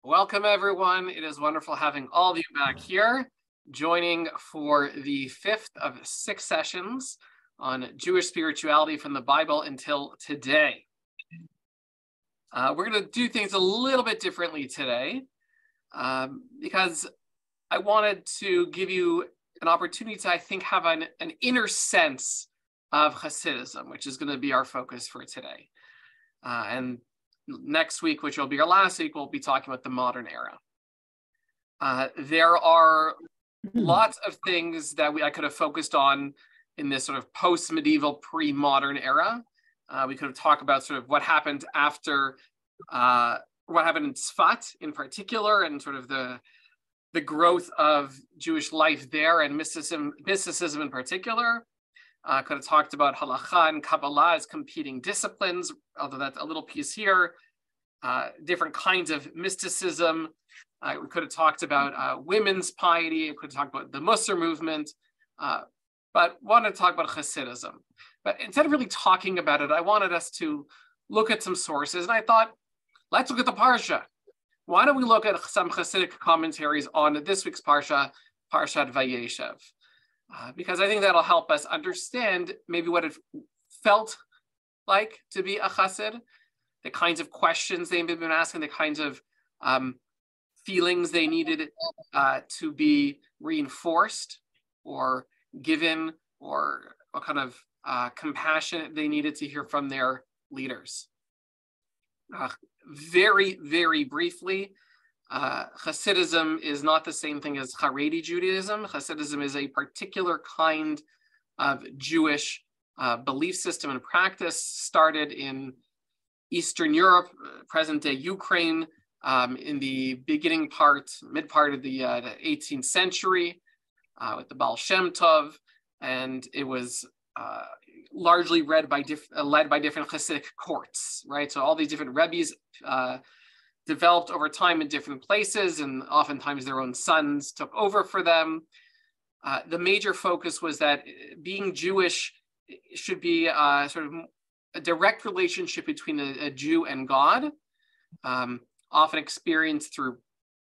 Welcome, everyone. It is wonderful having all of you back here, joining for the fifth of 6 sessions on Jewish spirituality from the Bible until today. We're going to do things a little bit differently today because I wanted to give you an opportunity to, I think, have an inner sense of Hasidism, which is going to be our focus for today. And next week, which will be our last week, we'll be talking about the modern era. There are lots of things that I could have focused on in this sort of post-medieval, pre-modern era. We could have talked about sort of what happened after, what happened in Tzfat in particular, and sort of the growth of Jewish life there and mysticism in particular. Could have talked about Halacha and Kabbalah as competing disciplines, although that's a little piece here. Different kinds of mysticism. We could have talked about women's piety. We could have talked about the Musar movement, but wanted to talk about Hasidism. But instead of really talking about it, I wanted us to look at some sources, and I thought, let's look at the Parsha. Why don't we look at some Hasidic commentaries on this week's Parsha, Parshat Vayeshev? Because I think that'll help us understand maybe what it felt like to be a chassid, the kinds of questions they've been asking, the kinds of feelings they needed to be reinforced or given, or what kind of compassion they needed to hear from their leaders. Very, very briefly, Hasidism is not the same thing as Haredi Judaism. Hasidism is a particular kind of Jewish belief system and practice, started in Eastern Europe, present-day Ukraine, in the mid part of the 18th century, with the Baal Shem Tov, and it was largely led by different Hasidic courts, right? So all these different rebbes developed over time in different places, and oftentimes their own sons took over for them. The major focus was that being Jewish should be sort of a direct relationship between a Jew and God, often experienced through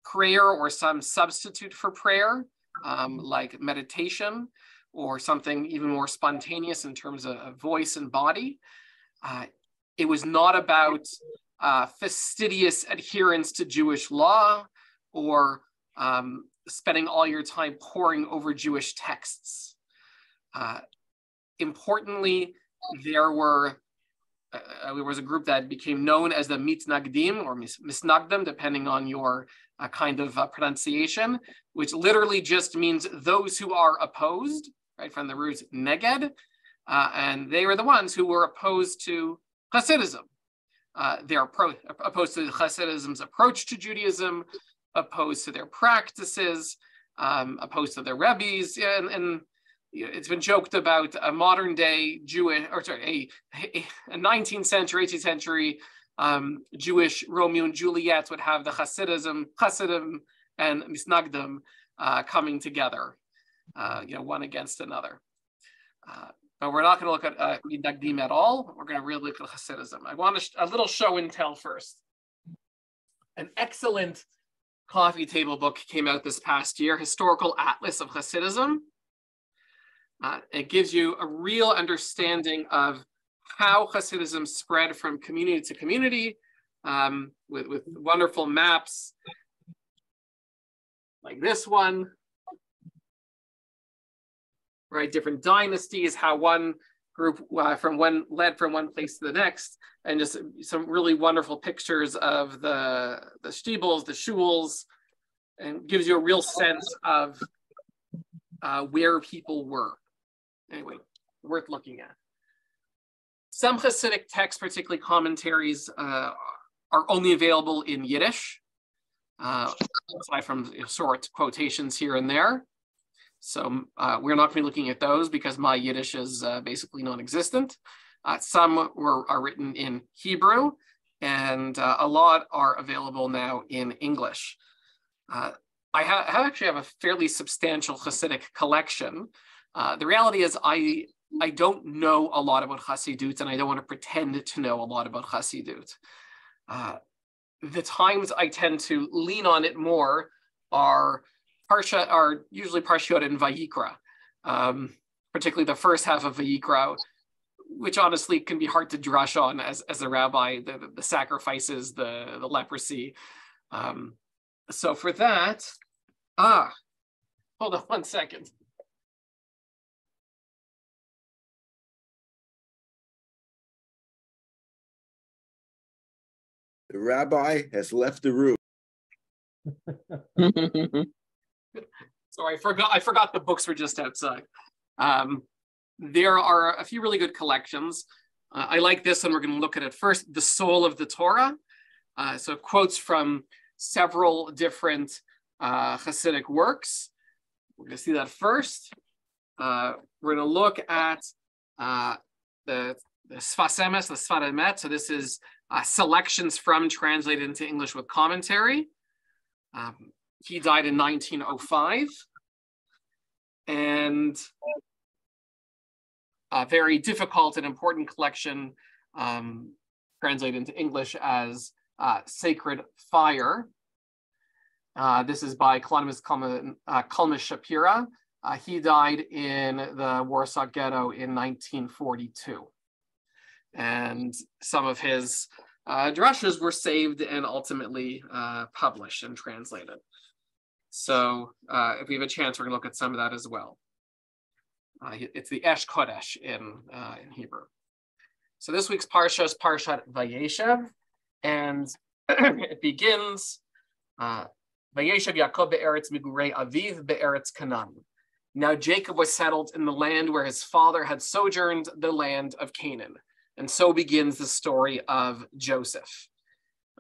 prayer or some substitute for prayer, like meditation, or something even more spontaneous in terms of voice and body. It was not about fastidious adherence to Jewish law, or spending all your time poring over Jewish texts. Importantly, there was a group that became known as the Mitnagdim or Misnagdim, depending on your kind of pronunciation, which literally just means those who are opposed, right, from the root neged, and they were the ones who were opposed to Hasidism. They're opposed to Hasidism's approach to Judaism, opposed to their practices, opposed to their rebbes, and it's been joked about a modern day a 19th century, 18th century Jewish Romeo and Juliet would have the Hasidim and Misnagdim coming together, one against another. But we're not going to look at Mitnagdim at all. We're going to really look at Hasidism. I want a little show and tell first. An excellent coffee table book came out this past year, Historical Atlas of Hasidism. It gives you a real understanding of how Hasidism spread from community to community, with wonderful maps like this one, right? Different dynasties, how one group led from one place to the next, and just some really wonderful pictures of the shtibels, the shuls, and gives you a real sense of where people were. Anyway, worth looking at. Some Hasidic texts, particularly commentaries, are only available in Yiddish, aside from short quotations here and there. So we're not going to be looking at those because my Yiddish is basically non-existent. Some are written in Hebrew, and a lot are available now in English. I actually have a fairly substantial Hasidic collection. The reality is I don't know a lot about Hasidut, and I don't want to pretend to know a lot about Hasidut. the times I tend to lean on it more are usually Parshiot and Vayikra, particularly the first half of Vayikra, which honestly can be hard to drush on as a rabbi, the sacrifices, the leprosy. So for that, hold on 1 second. The rabbi has left the room. Sorry, I forgot the books were just outside. There are a few really good collections. I like this one. We're going to look at it first. The Soul of the Torah. So quotes from several different Hasidic works. We're going to see that first. We're going to look at the Sfas Emes, the Sfat Emet. So this is selections from translated into English with commentary. He died in 1905. And a very difficult and important collection translated into English as Sacred Fire. This is by Kalanimus Kalmish Shapira. He died in the Warsaw Ghetto in 1942. And some of his drushes were saved and ultimately published and translated. So if we have a chance, we're going to look at some of that as well. It's the Esh Kodesh in Hebrew. So this week's Parsha is Parshat Vayeshev, and it begins, Vayeshev Yaakov be'eretz migurei aviv be'eretz Canaan. Now Jacob was settled in the land where his father had sojourned, the land of Canaan. And so begins the story of Joseph.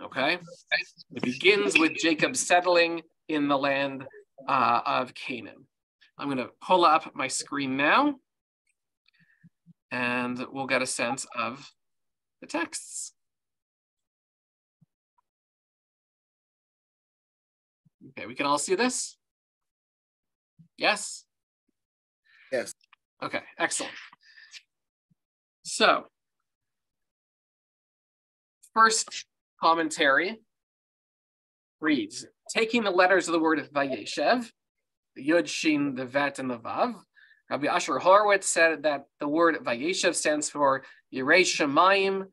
Okay? It begins with Jacob settling in the land of Canaan. I'm going to pull up my screen now, and we'll get a sense of the texts. Okay, we can all see this? Yes? Yes. Okay, excellent. So, first commentary reads, taking the letters of the word of Vayeshev, the Yud, Shin, the Vet, and the Vav, Rabbi Asher Horowitz said that the word Vayeshev stands for Yirei Shamayim.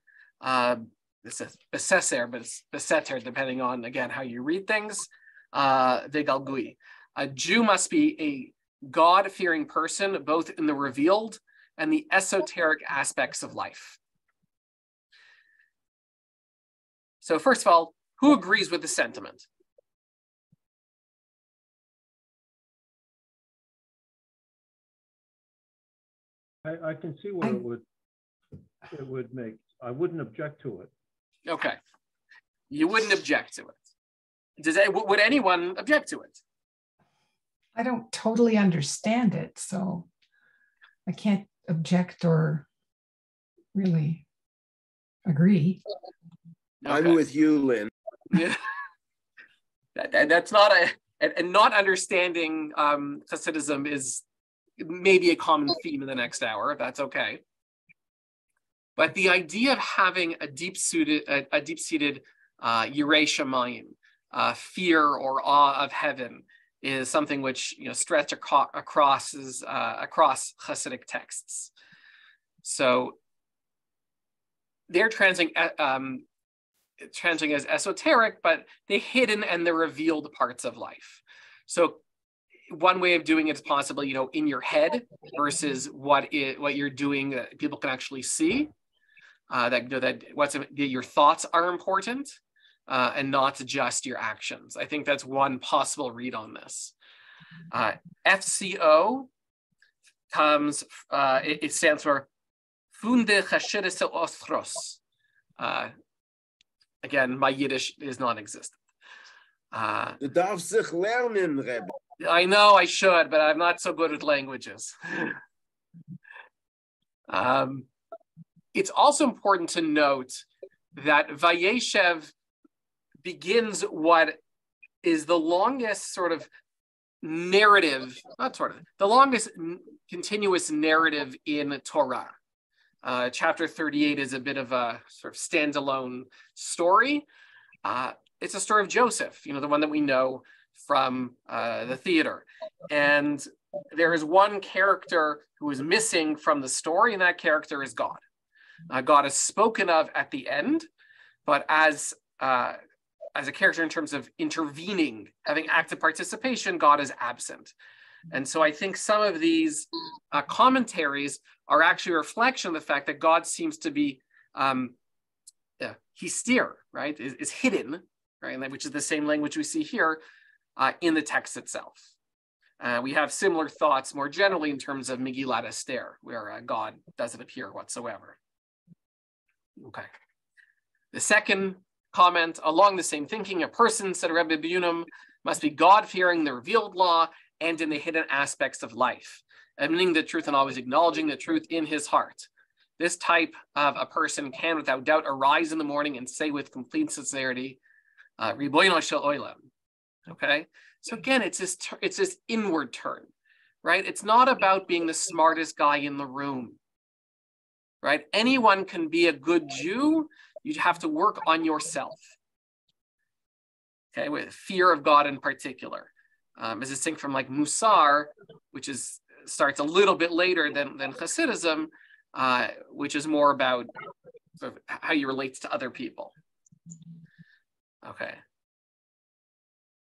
This is Beseser, but it's Beseter, depending on, again, how you read things. Vegalgui. A Jew must be a God-fearing person, both in the revealed and the esoteric aspects of life. So first of all, who agrees with the sentiment? I can see what it would make. I wouldn't object to it. Okay. You wouldn't object to it. Would anyone object to it? I don't totally understand it, so I can't object or really agree. Okay. I'm with you, Lynn. Yeah. That's not and not understanding Hasidism is maybe a common theme in the next hour, if that's okay. But the idea of having a deep-seated Yirei Shamayim, fear or awe of heaven, is something which stretch across Hasidic texts. So they're translating as esoteric, but the hidden and the revealed parts of life. So one way of doing it is possibly, in your head versus what you're doing that people can actually see. That your thoughts are important and not just your actions. I think that's one possible read on this. FCO comes, it stands for Funde Chashiris Ostros. Again, my Yiddish is non-existent. I know I should, but I'm not so good at languages. It's also important to note that Vayeshev begins what is the longest sort of narrative, the longest continuous narrative in Torah. Chapter 38 is a bit of a sort of standalone story. It's a story of Joseph, the one that we know from the theater. And there is one character who is missing from the story, and that character is God. God is spoken of at the end, but as a character in terms of intervening, having active participation, God is absent. And so I think some of these commentaries are actually a reflection of the fact that God seems to be histir, right, is hidden, right, which is the same language we see here in the text itself. We have similar thoughts more generally in terms of Megillat Esther, where God doesn't appear whatsoever. Okay. The second comment along the same thinking, a person, said Rebbe Bunim, must be God-fearing the revealed law and in the hidden aspects of life, admitting the truth and always acknowledging the truth in his heart. This type of a person can, without doubt, arise in the morning and say with complete sincerity, Ribono shel olam. Okay? So again, it's this inward turn, right? It's not about being the smartest guy in the room, right? Anyone can be a good Jew. You have to work on yourself, okay, with fear of God in particular. As distinct from like Musar, which starts a little bit later than Hasidism, which is more about sort of how you relate to other people. Okay.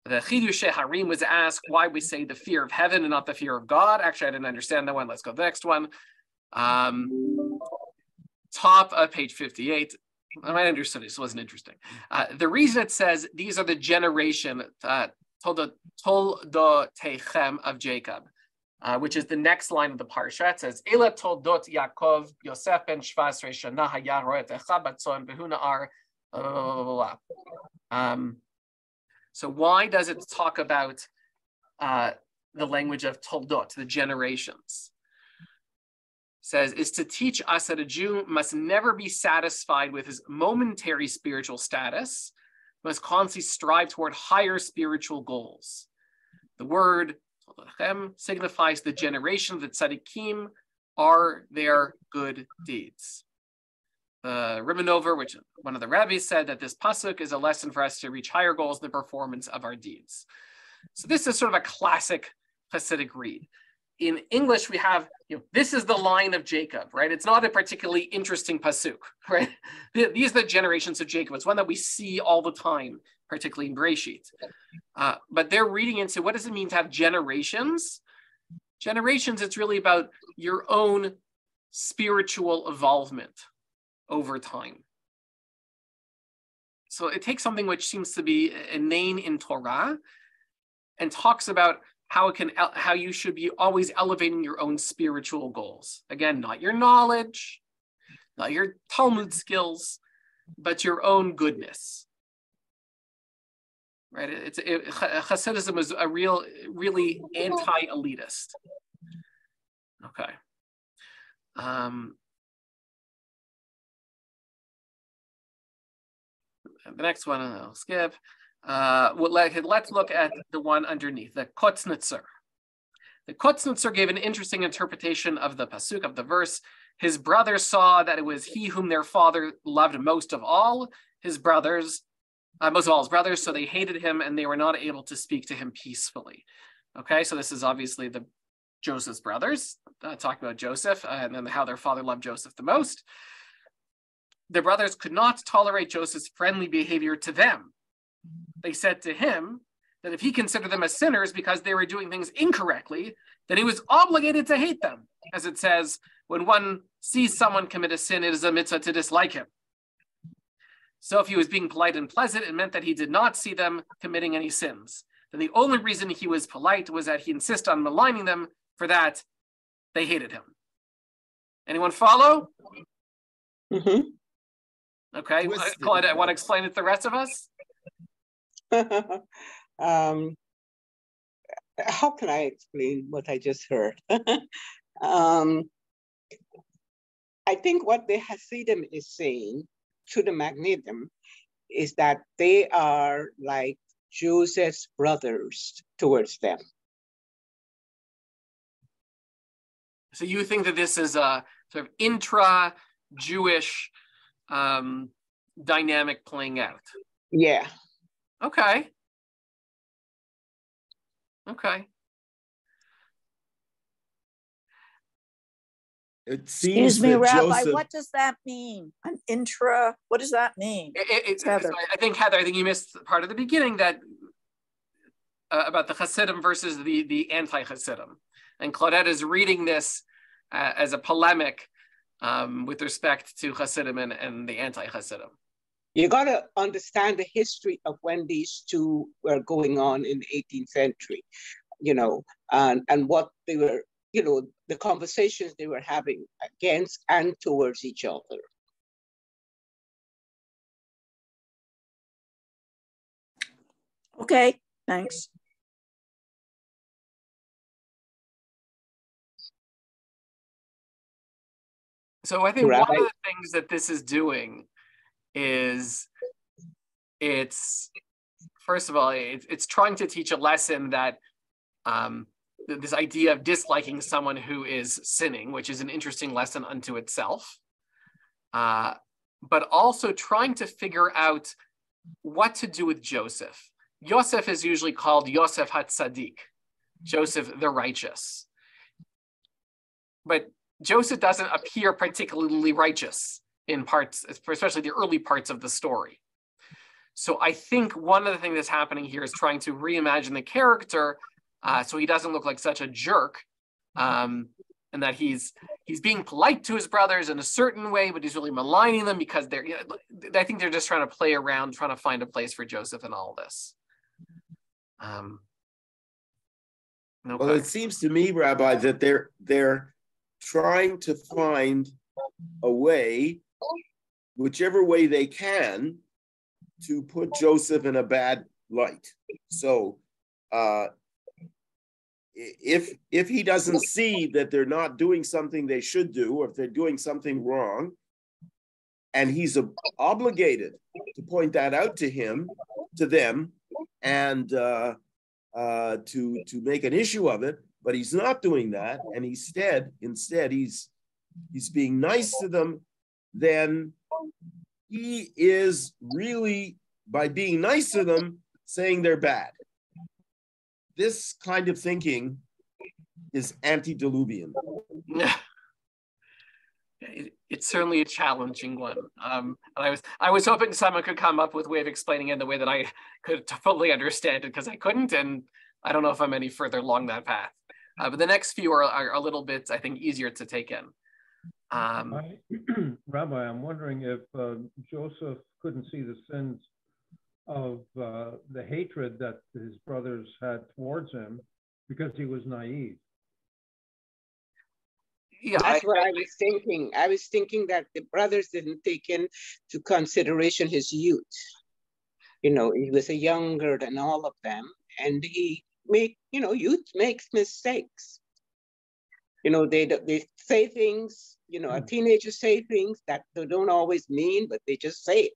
The Chidushei Harim was asked why we say the fear of heaven and not the fear of God. Actually, I didn't understand that one. Let's go to the next one. Top of page 58. I might understood it, so it wasn't interesting. The reason it says these are the generation Toldotechem of Jacob, which is the next line of the parsha. It says, Ela Toldot Yaakov Yosef ben Shvasrei Shana Haya Roet Echa Batzon Behu Na'ar. So why does it talk about the language of Toldot, the generations? It says, is to teach us that a Jew must never be satisfied with his momentary spiritual status, must constantly strive toward higher spiritual goals. The word signifies the generation that tzaddikim are their good deeds. The Ribanover, which one of the rabbis said that this pasuk is a lesson for us to reach higher goals in the performance of our deeds. So this is sort of a classic Hasidic read. In English, we have, this is the line of Jacob, right? It's not a particularly interesting pasuk, right? These are the generations of Jacob. It's one that we see all the time, particularly in Bereshit. But they're reading into, what does it mean to have generations? Generations, it's really about your own spiritual involvement over time. So it takes something which seems to be inane in Torah and talks about how you should be always elevating your own spiritual goals. Again, not your knowledge, not your Talmud skills, but your own goodness. Right? Hasidism is a really anti-elitist. Okay. The next one I'll skip. Let's look at the one underneath, the Kotznitzer. The Kotznitzer gave an interesting interpretation of the pasuk, of the verse. His brothers saw that it was he whom their father loved most of all his brothers, so they hated him and they were not able to speak to him peacefully. Okay, so this is obviously Joseph's brothers, talking about Joseph and then how their father loved Joseph the most. The brothers could not tolerate Joseph's friendly behavior to them. They said to him that if he considered them as sinners because they were doing things incorrectly, then he was obligated to hate them. As it says, when one sees someone commit a sin, it is a mitzvah to dislike him. So if he was being polite and pleasant, it meant that he did not see them committing any sins. Then the only reason he was polite was that he insisted on maligning them. For that, they hated him. Anyone follow? Mm-hmm. Okay, Claude, I want to explain it to the rest of us. How can I explain what I just heard? I think what the Hasidim is saying to the Magnidim is that they are like Joseph's brothers towards them. So you think that this is a sort of intra-Jewish dynamic playing out? Yeah. Okay. Okay. It seems Excuse me, that Rabbi, Joseph, what does that mean? An intra, what does that mean? Heather. I think, Heather, I think you missed part of the beginning that about the Hasidim versus the anti-Hasidim. And Claudette is reading this as a polemic with respect to Hasidim and the anti-Hasidim. You got to understand the history of when these two were going on in the 18th century, you know, and what they were, you know, the conversations they were having against and towards each other. Okay, thanks. So I think one of the things that this is doing is it's, first of all, it's trying to teach a lesson that this idea of disliking someone who is sinning, which is an interesting lesson unto itself, but also trying to figure out what to do with Joseph. Yosef is usually called Yosef HaTzadik, Joseph the righteous. But Joseph doesn't appear particularly righteous in parts, especially the early parts of the story. So I think one of the things that's happening here is trying to reimagine the character so he doesn't look like such a jerk, and that he's being polite to his brothers in a certain way, but he's really maligning them because they're, you know, I think they're just trying to play around, trying to find a place for Joseph in all this. Okay. well, it seems to me, Rabbi, that they're trying to find a way, whichever way they can, to put Joseph in a bad light. So if he doesn't see that they're not doing something they should do, or if they're doing something wrong, and he's obligated to point that out to them, and to make an issue of it, but he's not doing that, and instead he's being nice to them, then he is really, by being nice to them, saying they're bad. This kind of thinking is antediluvian. It's certainly a challenging one. And I was hoping someone could come up with a way of explaining it in the way that I could fully understand it, because I couldn't, and I don't know if I'm any further along that path. But the next few are a little bit, I think, easier to take in. Rabbi, I'm wondering if Joseph couldn't see the sins of the hatred that his brothers had towards him because he was naive. Yeah, that's what I was thinking. I was thinking that the brothers didn't take into consideration his youth. You know, he was younger than all of them, and youth makes mistakes. You know, they say things, you know, a teenager say things that they don't always mean, but they just say it.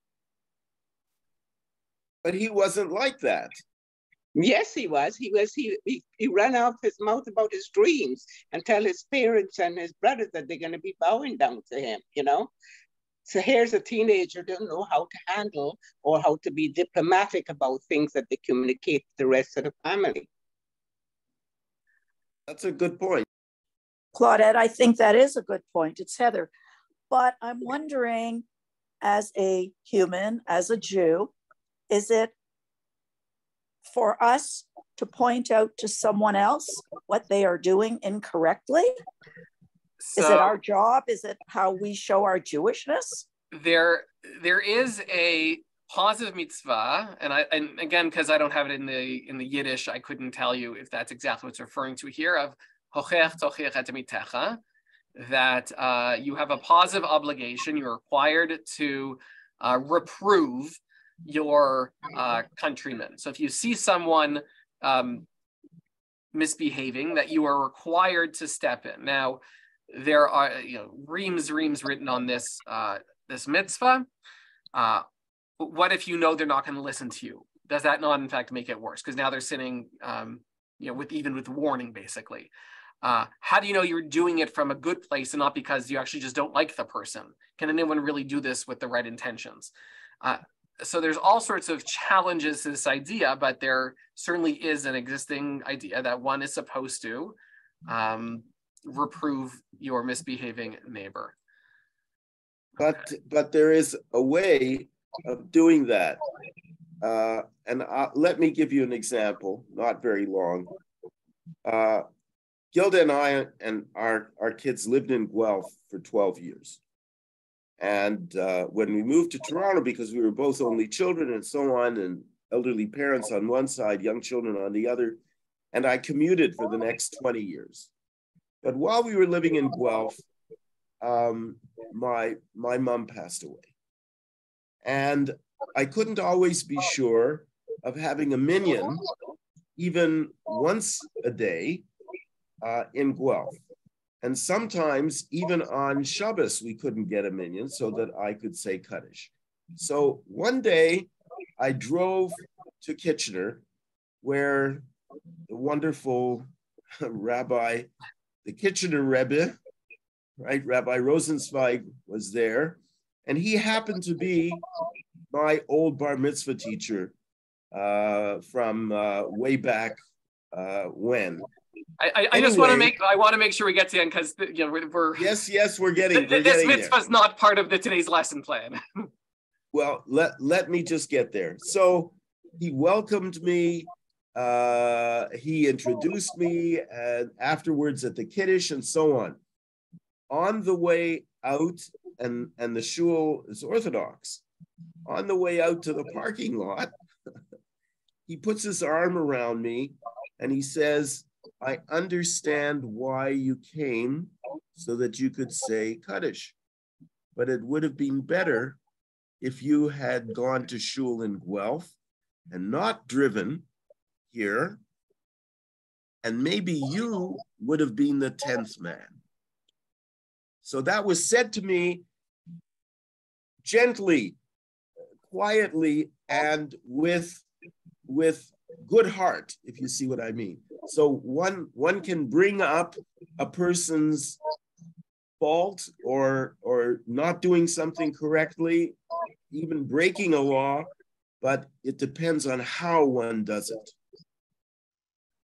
But he wasn't like that. Yes, he was. He ran off his mouth about his dreams and tell his parents and his brothers that they're going to be bowing down to him, you know? So here's a teenager who doesn't know how to handle or how to be diplomatic about things that they communicate to the rest of the family. That's a good point. Claudette, I think that is a good point. It's Heather. But I'm wondering, as a human, as a Jew, is it for us to point out to someone else what they are doing incorrectly? So, is it our job? Is it how we show our Jewishness? There is a positive mitzvah, and again, because I don't have it in the Yiddish, I couldn't tell you if that's exactly what it's referring to here, of hochech tochech et amitecha, that you have a positive obligation. You're required to reprove your countrymen. So if you see someone misbehaving, that you are required to step in. Now, there are reams written on this this mitzvah. What if you know they're not going to listen to you? Does that not in fact make it worse? Because now they're sinning, with warning, basically. How do you know you're doing it from a good place and not because you actually just don't like the person? Can anyone really do this with the right intentions? So there's all sorts of challenges to this idea, but there certainly is an existing idea that one is supposed to reprove your misbehaving neighbor. But there is a way of doing that. And let me give you an example, not very long. Gilda and I and our kids lived in Guelph for 12 years. And when we moved to Toronto, because we were both only children and so on, and elderly parents on one side, young children on the other, and I commuted for the next 20 years. But while we were living in Guelph, my mom passed away. And I couldn't always be sure of having a minyan even once a day in Guelph. And sometimes even on Shabbos, we couldn't get a minyan so that I could say Kaddish. So one day I drove to Kitchener, where the wonderful Rabbi, the Kitchener Rebbe, right, Rabbi Rosenzweig was there. And he happened to be my old bar mitzvah teacher from way back when. I just want to make sure we get to the end, because we're yes we're getting this mitzvah's not part of today's lesson plan. Well, let me just get there. So he welcomed me, he introduced me, and afterwards at the Kiddush and so on. On the way out, and the shul is Orthodox, on the way out to the parking lot, he puts his arm around me and he says, I understand why you came so that you could say Kaddish, but it would have been better if you had gone to shul in Guelph and not driven here, and maybe you would have been the 10th man. So that was said to me gently, quietly, and with good heart, if you see what I mean. So one can bring up a person's fault or not doing something correctly, even breaking a law, but it depends on how one does it.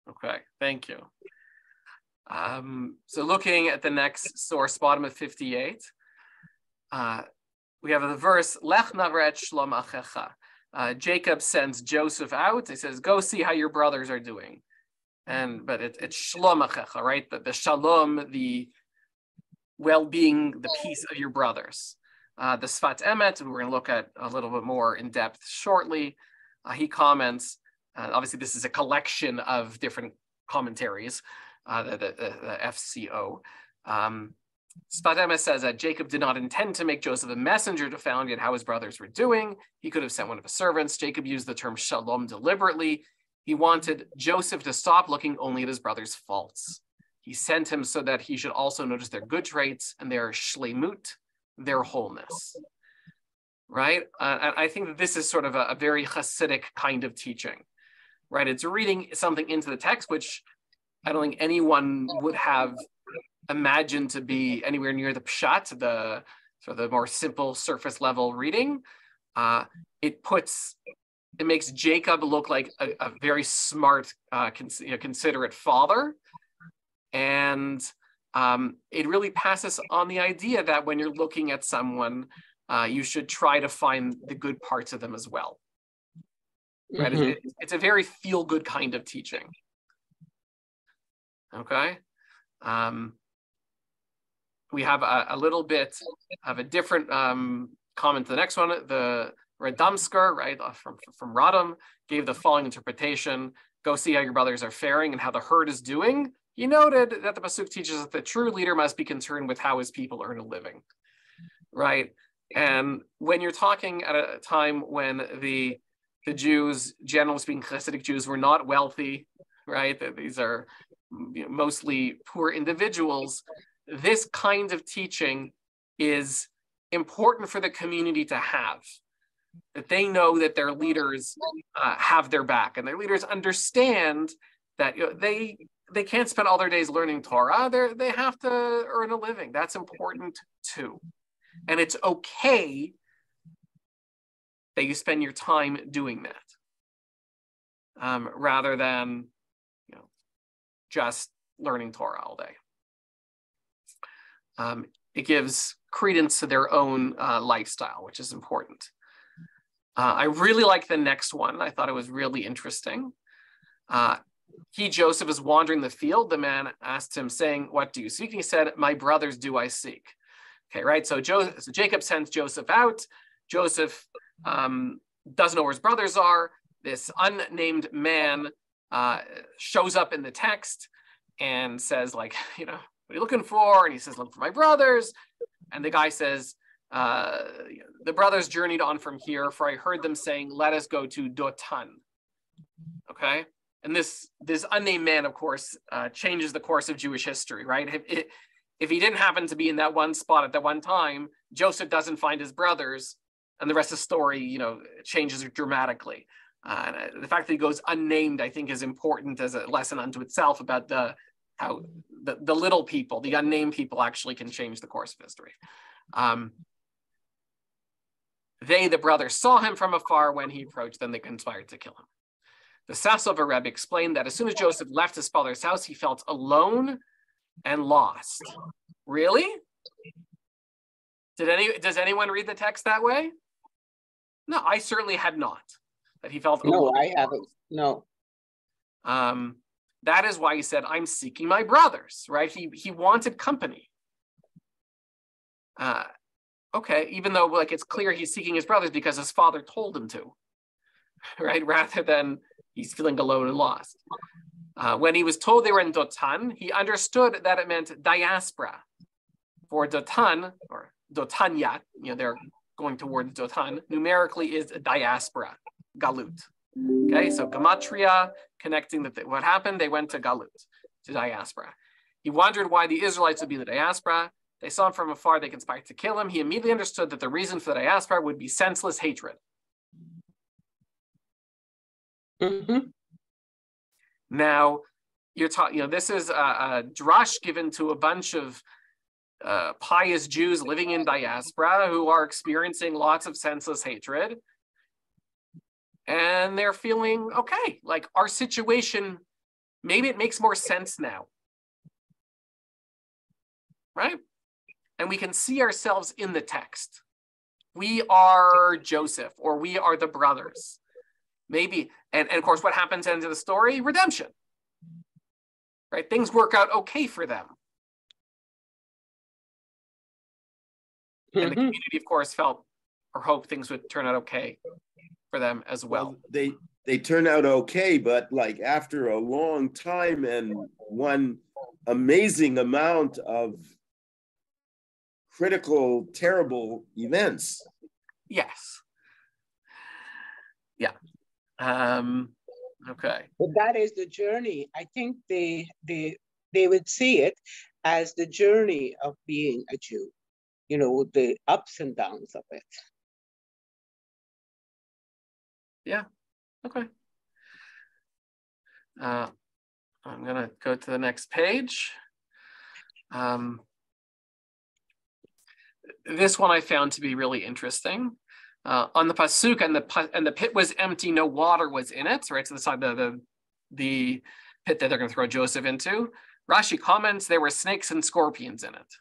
Okay, thank you. So looking at the next source, bottom of 58, we have the verse, Lech naret shlom achecha. Jacob sends Joseph out. He says, go see how your brothers are doing. But it's shlom achecha, right? The shalom, the well-being, the peace of your brothers. The Sfat Emet, we're going to look at a little bit more in depth shortly. He comments, obviously this is a collection of different commentaries, the FCO. Sfat Emet says that Jacob did not intend to make Joseph a messenger to find out how his brothers were doing. He could have sent one of his servants. Jacob used the term shalom deliberately. He wanted Joseph to stop looking only at his brother's faults. He sent him so that he should also notice their good traits and their shleimut, their wholeness, right? And I think that this is sort of a very Hasidic kind of teaching, right? It's reading something into the text, which I don't think anyone would have imagined to be anywhere near the pshat, the sort of the more simple surface level reading. It makes Jacob look like a very smart, considerate father. And it really passes on the idea that when you're looking at someone, you should try to find the good parts of them as well. Right? Mm-hmm. It's a very feel-good kind of teaching. Okay. We have a little bit of a different comment to the next one. The Radamsker, right, from Radam, gave the following interpretation: go see how your brothers are faring and how the herd is doing. He noted that the Pasuk teaches that the true leader must be concerned with how his people earn a living, right? And when you're talking at a time when the Jews, generally speaking, Hasidic Jews, were not wealthy, right? These are mostly poor individuals. This kind of teaching is important for the community to have, that they know that their leaders have their back, and their leaders understand that they can't spend all their days learning Torah. They have to earn a living. That's important too. And it's okay that you spend your time doing that, rather than, you know, just learning Torah all day. It gives credence to their own lifestyle, which is important. I really like the next one. I thought it was really interesting. He, Joseph, is wandering the field. The man asked him, saying, "What do you seek?" And he said, "My brothers do I seek." Okay, right? So Jacob sends Joseph out. Joseph doesn't know where his brothers are. This unnamed man shows up in the text and says, like, you know, what are you looking for? And he says, "Look for my brothers." And the guy says, the brothers journeyed on from here, for I heard them saying, "Let us go to Dotan." Okay? And this unnamed man, of course, changes the course of Jewish history, right? If he didn't happen to be in that one spot at that one time, Joseph doesn't find his brothers, and the rest of the story, you know, changes dramatically. The fact that he goes unnamed, I think, is important as a lesson unto itself about how the little people, the unnamed people, actually can change the course of history. The brothers, saw him from afar. When he approached them, they conspired to kill him. The Sassover Rebbe explained that as soon as Joseph left his father's house, he felt alone and lost. Really? Does anyone read the text that way? No, I certainly had not. That he felt alone. No, I haven't. No. That is why he said, "I'm seeking my brothers," right? He wanted company. Okay, even though, like, it's clear he's seeking his brothers because his father told him to, right? Rather than he's feeling alone and lost. When he was told they were in Dotan, he understood that it meant diaspora. For Dotan, or Dotanyat, you know, they're going towards Dotan, numerically is a diaspora, galut. Okay, so gematria, connecting what happened, they went to galut, to diaspora. He wondered why the Israelites would be in the diaspora. They saw him from afar, they conspired to kill him. He immediately understood that the reason for the diaspora would be senseless hatred. Mm-hmm. Now, you're talking, you know, this is a drush given to a bunch of pious Jews living in diaspora who are experiencing lots of senseless hatred. And they're feeling, okay, like our situation, maybe it makes more sense now. Right? And we can see ourselves in the text. We are Joseph, or we are the brothers. Maybe, and of course, what happens into the story? Redemption. Right? Things work out okay for them. And the community, of course, felt or hoped things would turn out okay for them as well. They turn out okay, but like after a long time and one amazing amount of critical, terrible events. Yes. Yeah. Okay. But that is the journey. I think they would see it as the journey of being a Jew, you know, the ups and downs of it. Yeah. Okay. I'm going to go to the next page. This one I found to be really interesting. On the pasuk, and the pit was empty, no water was in it. Right, so the side the pit that they're going to throw Joseph into. Rashi comments there were snakes and scorpions in it.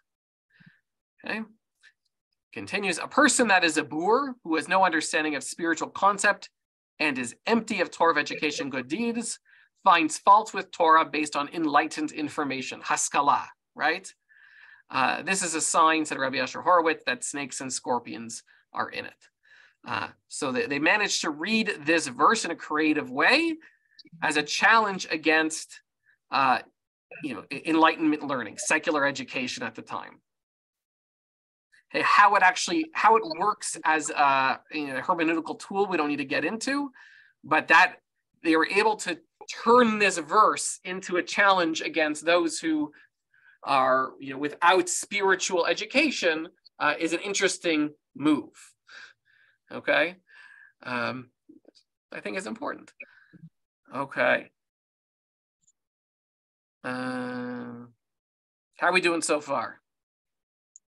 Okay. Continues, a person that is a boor, who has no understanding of spiritual concept and is empty of Torah education, good deeds, finds fault with Torah based on enlightened information, haskalah, right? This is a sign, said Rabbi Asher Horowitz, that snakes and scorpions are in it. So they managed to read this verse in a creative way as a challenge against Enlightenment learning, secular education at the time. How it works as a hermeneutical tool, we don't need to get into, but that they were able to turn this verse into a challenge against those who are, without spiritual education, is an interesting move. Okay, I think it's important. Okay, how are we doing so far?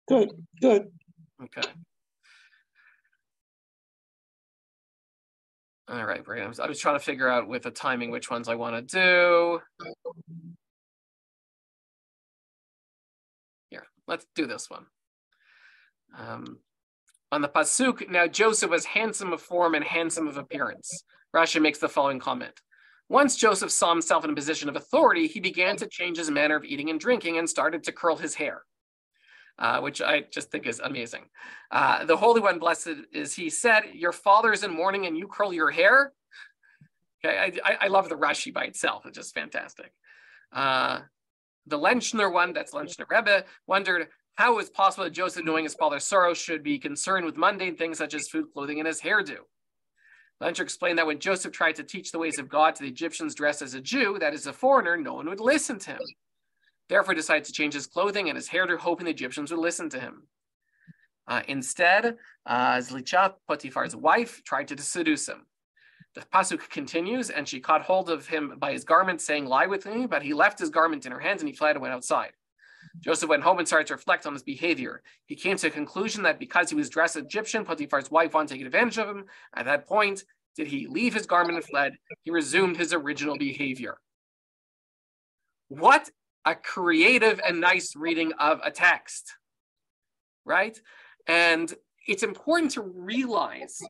Good. Okay. All right, Brandon. I was trying to figure out with the timing which ones I want to do. Here, let's do this one. On the pasuk, now Joseph was handsome of form and handsome of appearance. Rashi makes the following comment. Once Joseph saw himself in a position of authority, he began to change his manner of eating and drinking and started to curl his hair, which I just think is amazing. The Holy One, blessed is he, said, your father is in mourning and you curl your hair? Okay, I love the Rashi by itself. It's just fantastic. The Lenchner one, that's Lenchner Rebbe, wondered how it was possible that Joseph, knowing his father's sorrow, should be concerned with mundane things such as food, clothing, and his hairdo. Lenchner explained that when Joseph tried to teach the ways of God to the Egyptians dressed as a Jew, that is a foreigner, no one would listen to him. Therefore, he decided to change his clothing and his hairdo, hoping the Egyptians would listen to him. Instead, Zlicha, Potiphar's wife, tried to seduce him. The pasuk continues, and she caught hold of him by his garment, saying, lie with me, but he left his garment in her hands and he fled and went outside. Joseph went home and started to reflect on his behavior. He came to the conclusion that because he was dressed as Egyptian, Potiphar's wife wanted to take advantage of him. At that point, did he leave his garment and fled? He resumed his original behavior. What a creative and nice reading of a text, right? And it's important to realize,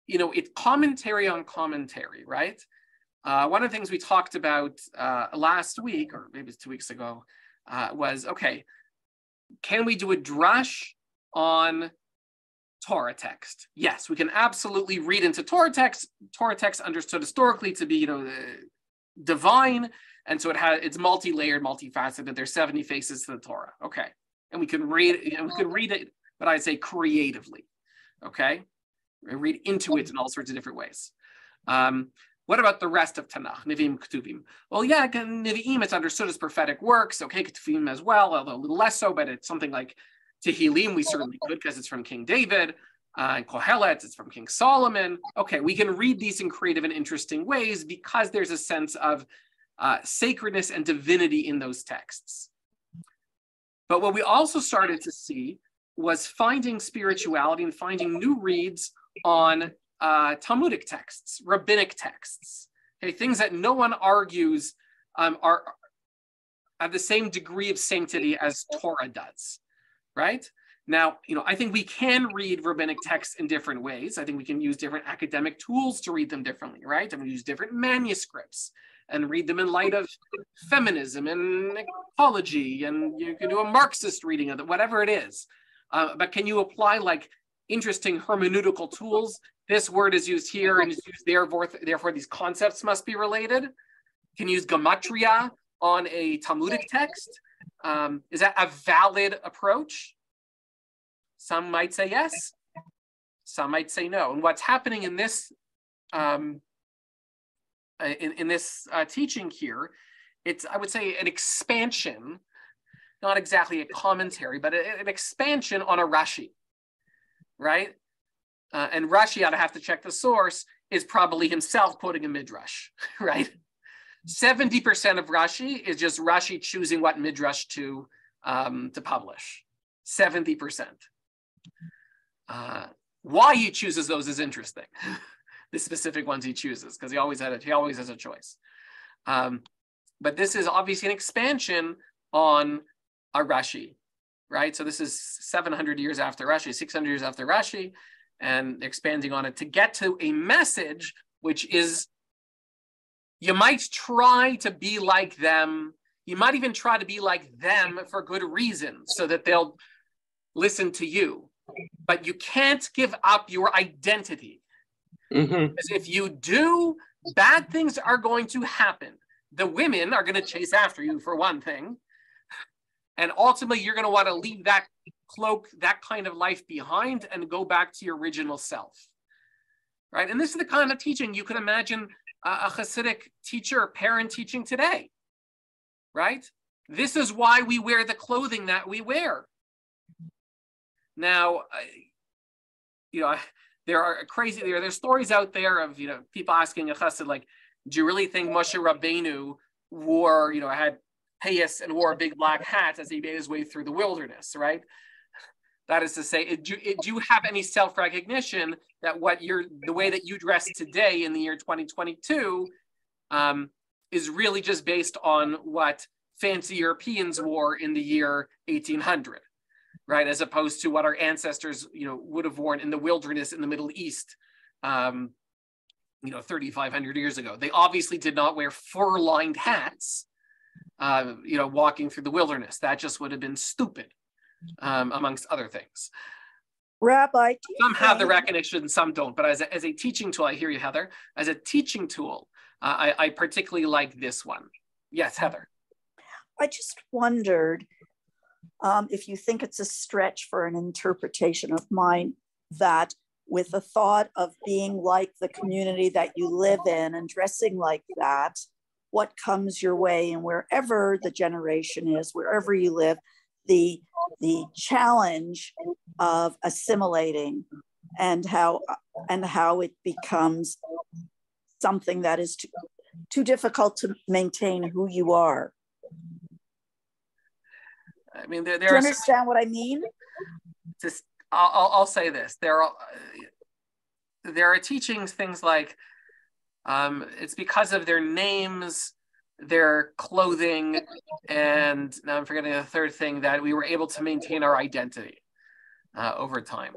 it's commentary on commentary, right? One of the things we talked about last week, or maybe it's 2 weeks ago, was, okay, can we do a drush on Torah text? Yes, we can absolutely read into Torah text. Torah text understood historically to be, divine, and so it's multi-layered, multifaceted. There's 70 faces to the Torah. Okay, and we can read it, but I'd say creatively. Okay, we read into it in all sorts of different ways. What about the rest of Tanakh, Nevi'im, Ketuvim? Well, yeah, Nevi'im, it's understood as prophetic works. Okay, Ketuvim as well, although a little less so, but it's something like Tehillim, we certainly could because it's from King David. And Kohelet, it's from King Solomon. Okay, we can read these in creative and interesting ways because there's a sense of sacredness and divinity in those texts. But what we also started to see was finding spirituality and finding new reads on Talmudic texts, rabbinic texts, okay, things that no one argues are have the same degree of sanctity as Torah does, right? Now, I think we can read rabbinic texts in different ways. I think we can use different academic tools to read them differently, right? And we use different manuscripts and read them in light of feminism and ecology, and you can do a Marxist reading of it, whatever it is. But can you apply like interesting hermeneutical tools? This word is used here and is used there, therefore these concepts must be related. Can you use gematria on a Talmudic text? Is that a valid approach? Some might say yes, some might say no. And what's happening in this teaching here, it's, I would say, an expansion, not exactly a commentary, but an expansion on a Rashi, right? And Rashi, I'd have to check the source, is probably himself quoting a midrash, right? 70% of Rashi is just Rashi choosing what midrash to publish. 70%. Why he chooses those is interesting. The specific ones he chooses, because he always has a choice. But this is obviously an expansion on a Rashi, right? So this is 700 years after Rashi, 600 years after Rashi, and expanding on it to get to a message which is, you might try to be like them. You might even try to be like them for good reason, so that they'll listen to you. But you can't give up your identity. Mm-hmm. Because if you do, bad things are going to happen. The women are going to chase after you, for one thing. And ultimately, you're going to want to leave that cloak, that kind of life behind, and go back to your original self. Right? And this is the kind of teaching you can imagine a Hasidic teacher or parent teaching today. Right? This is why we wear the clothing that we wear. Now, there's stories out there of, people asking a chassid, like, do you really think Moshe Rabbeinu had payas and wore a big black hat as he made his way through the wilderness, right? That is to say, do you have any self-recognition that the way that you dress today in the year 2022 is really just based on what fancy Europeans wore in the year 1800, right? As opposed to what our ancestors, would have worn in the wilderness in the Middle East, 3,500 years ago. They obviously did not wear fur-lined hats, walking through the wilderness. That just would have been stupid, amongst other things. Rabbi, some have the recognition, some don't. But as a teaching tool, I hear you, Heather. As a teaching tool, I particularly like this one. Yes, Heather. I just wondered if you think it's a stretch for an interpretation of mine that with the thought of being like the community that you live in and dressing like that, what comes your way, and wherever the generation is, wherever you live, the challenge of assimilating and how it becomes something that is too difficult to maintain who you are. I mean, there do you understand what I mean? I'll say this: there are teachings, things like it's because of their names, their clothing, and now I'm forgetting the third thing, that we were able to maintain our identity over time.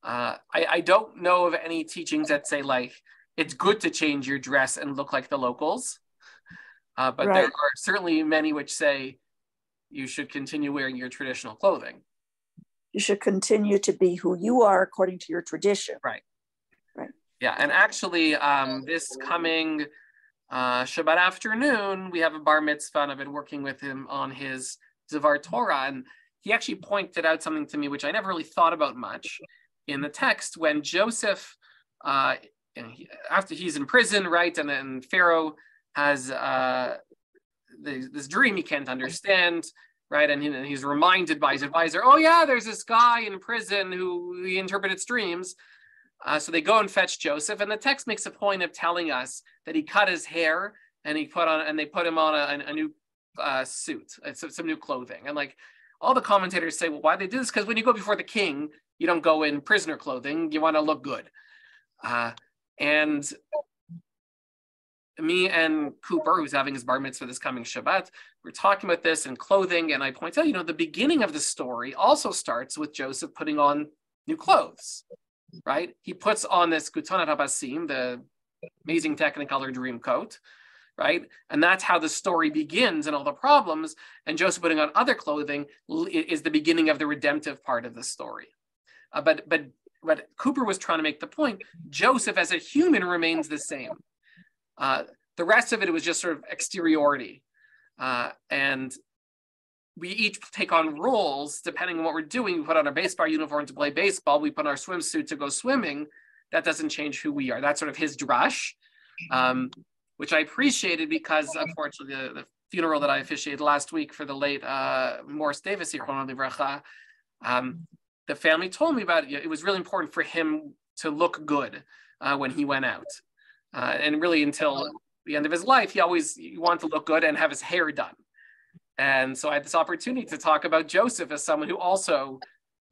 I don't know of any teachings that say like it's good to change your dress and look like the locals, but right. There are certainly many which say you should continue wearing your traditional clothing. You should continue to be who you are according to your tradition. Right. Yeah, and actually this coming Shabbat afternoon, we have a bar mitzvah, and I've been working with him on his Devar Torah, and he actually pointed out something to me which I never really thought about much in the text. When Joseph, after he's in prison, right, and then Pharaoh has this dream he can't understand, right, and he's reminded by his advisor, oh yeah, there's this guy in prison who he interpreted dreams. So they go and fetch Joseph, and the text makes a point of telling us that he cut his hair and they put him on a new suit, some new clothing. And like all the commentators say, well, why they do this? Because when you go before the king, you don't go in prisoner clothing. You want to look good. And me and Cooper, who's having his bar mitzvah this coming Shabbat, we're talking about this in clothing, and I point out, the beginning of the story also starts with Joseph putting on new clothes. Right, he puts on this Kutanat Habasim, the amazing Technicolor dream coat, right, and that's how the story begins and all the problems. And Joseph putting on other clothing is the beginning of the redemptive part of the story. But Cooper was trying to make the point: Joseph as a human remains the same. The rest of it was just sort of exteriority, and we each take on roles depending on what we're doing. We put on our baseball uniform to play baseball. We put on our swimsuit to go swimming. That doesn't change who we are. That's sort of his drash, which I appreciated because, unfortunately, the funeral that I officiated last week for the late Morris Davis, the family told me about it. It was really important for him to look good when he went out. And really until the end of his life, he wanted to look good and have his hair done. And so I had this opportunity to talk about Joseph as someone who also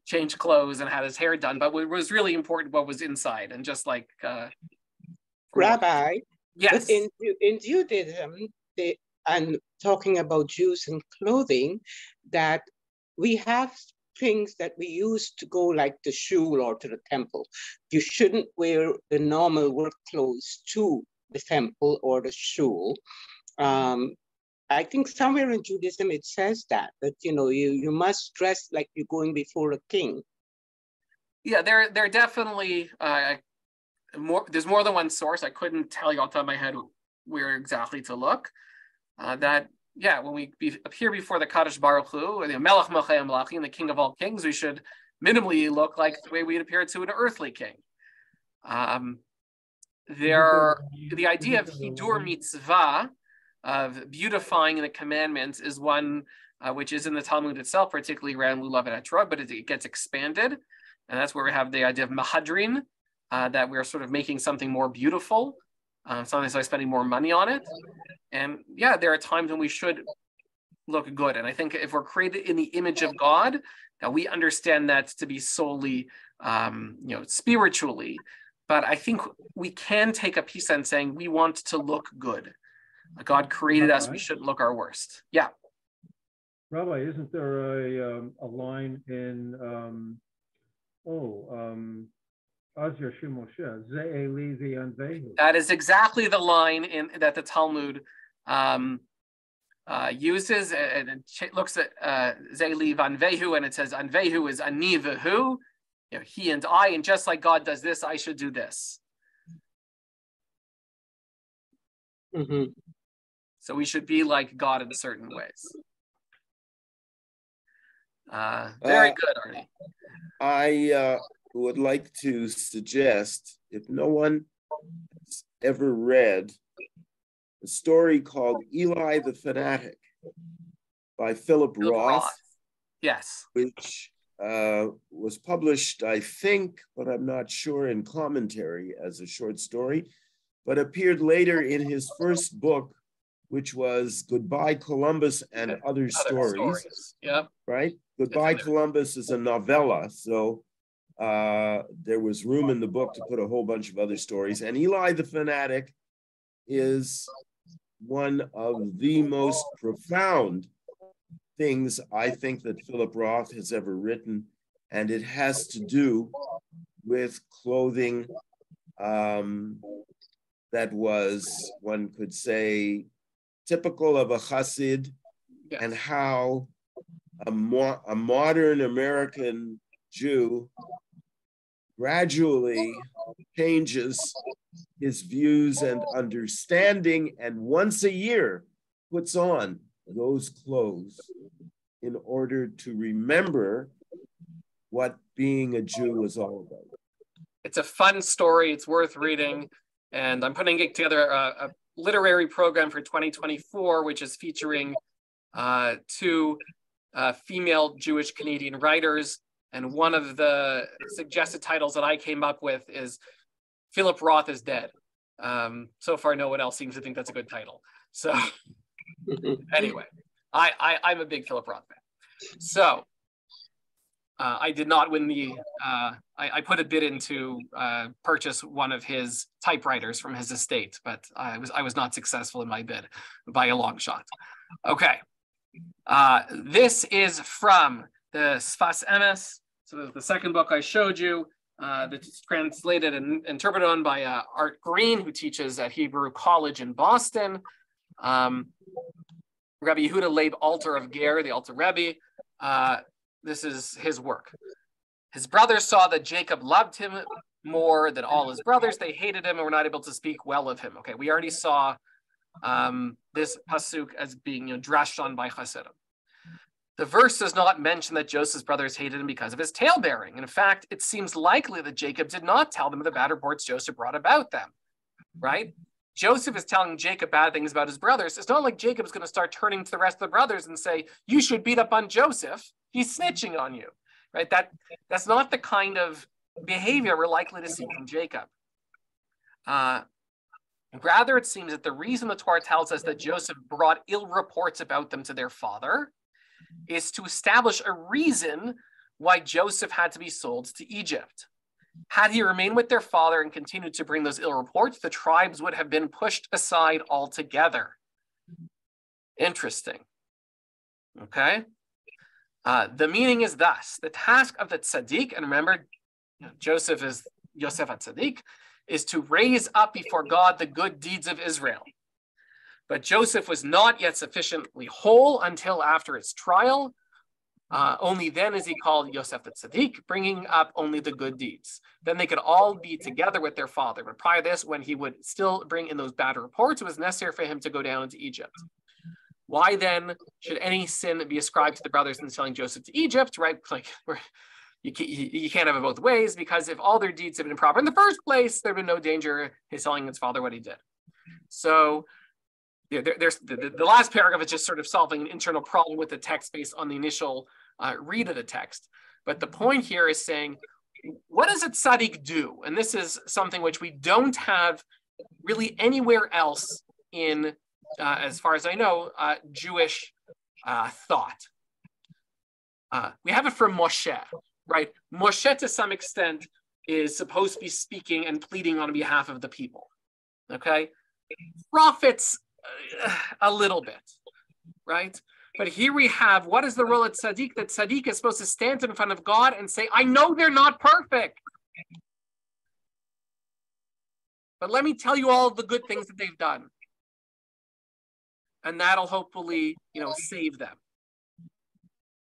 changed clothes and had his hair done, but what was really important what was inside. And just like Rabbi, yes, in Judaism, and talking about Jews and clothing, that we have things that we use to go like the shul or to the temple. You shouldn't wear the normal work clothes to the temple or the shul. I think somewhere in Judaism it says that you must dress like you're going before a king. Yeah, there definitely there's more than one source. I couldn't tell you off the top of my head where exactly to look. When we appear before the Kadosh Baruch Hu, the Melech Melchei Melachim, the King of all kings, we should minimally look like the way we'd appear to an earthly king. The idea of Hidur Mitzvah, of beautifying the commandments, is one which is in the Talmud itself, particularly around Lulav and Etrog, but it gets expanded. And that's where we have the idea of Mahadrin, that we're sort of making something more beautiful, sometimes by spending more money on it. And yeah, there are times when we should look good. And I think if we're created in the image of God, that we understand that to be solely, spiritually. But I think we can take a piece on saying we want to look good. God created us; we shouldn't look our worst. Yeah. Rabbi, isn't there a line in Azir Shimoshe, Ze'eli v'yanvehu? That is exactly the line that the Talmud uses, and it looks at Ze'eli v'anvehu, and it says anvehu is ani v'hu, he and I, and just like God does this, I should do this. Mm-hmm. So we should be like God in certain ways. Very good, Arnie. I would like to suggest, if no one has ever read a story called Eli the Fanatic by Philip Roth. Yes. Which was published, I think, but I'm not sure, in Commentary as a short story, but appeared later in his first book, which was Goodbye Columbus and Other Stories. Yep. Right? Goodbye Columbus is a novella, so there was room in the book to put a whole bunch of other stories. And Eli the Fanatic is one of the most profound things I think that Philip Roth has ever written, and it has to do with clothing that was, one could say, typical of a Chassid, yes, and how a modern American Jew gradually changes his views and understanding, and once a year puts on those clothes in order to remember what being a Jew was all about. It's a fun story. It's worth reading. And I'm putting together a literary program for 2024, which is featuring two female Jewish Canadian writers. And one of the suggested titles that I came up with is Philip Roth is Dead. So far, no one else seems to think that's a good title. So anyway, I'm a big Philip Roth fan. So I did not win the, I put a bid in to purchase one of his typewriters from his estate, but I was not successful in my bid by a long shot. Okay. This is from the Sfas Emes, so the second book I showed you, that's translated and interpreted on by Art Green, who teaches at Hebrew College in Boston. Rabbi Yehuda Leib Alter of Ger, the Alter Rebbe. This is his work. His brothers saw that Jacob loved him more than all his brothers. They hated him and were not able to speak well of him. Okay, we already saw this pasuk as being drashed on by Hasidim. The verse does not mention that Joseph's brothers hated him because of his talebearing. In fact, it seems likely that Jacob did not tell them the bad reports Joseph brought about them, right? Joseph is telling Jacob bad things about his brothers. It's not like Jacob's going to start turning to the rest of the brothers and say, you should beat up on Joseph. He's snitching on you, right? That's not the kind of behavior we're likely to see from Jacob. Rather, it seems that the reason the Torah tells us that Joseph brought ill reports about them to their father is to establish a reason why Joseph had to be sold to Egypt. Had he remained with their father and continued to bring those ill reports, the tribes would have been pushed aside altogether. Interesting. Okay. The meaning is thus: the task of the tzaddik, and remember, Joseph is Yosef HaTzaddik, is to raise up before God the good deeds of Israel. But Joseph was not yet sufficiently whole until after his trial. Only then is he called Yosef the Tzaddik, bringing up only the good deeds. Then they could all be together with their father. But prior to this, when he would still bring in those bad reports, it was necessary for him to go down into Egypt. Why then should any sin be ascribed to the brothers in selling Joseph to Egypt, right? Like, you can't have it both ways, because if all their deeds had been proper in the first place, there'd been no danger his telling his father what he did. So there's the last paragraph is just sort of solving an internal problem with the text based on the initial read of the text. But the point here is saying, what does a tzaddik do? And this is something which we don't have really anywhere else in, as far as I know, Jewish thought. We have it from Moshe, right? Moshe, to some extent, is supposed to be speaking and pleading on behalf of the people, okay? Prophets, a little bit, right? But here we have, what is the role of tzaddik? That tzaddik is supposed to stand in front of God and say, I know they're not perfect, but let me tell you all of the good things that they've done. And that'll hopefully, save them.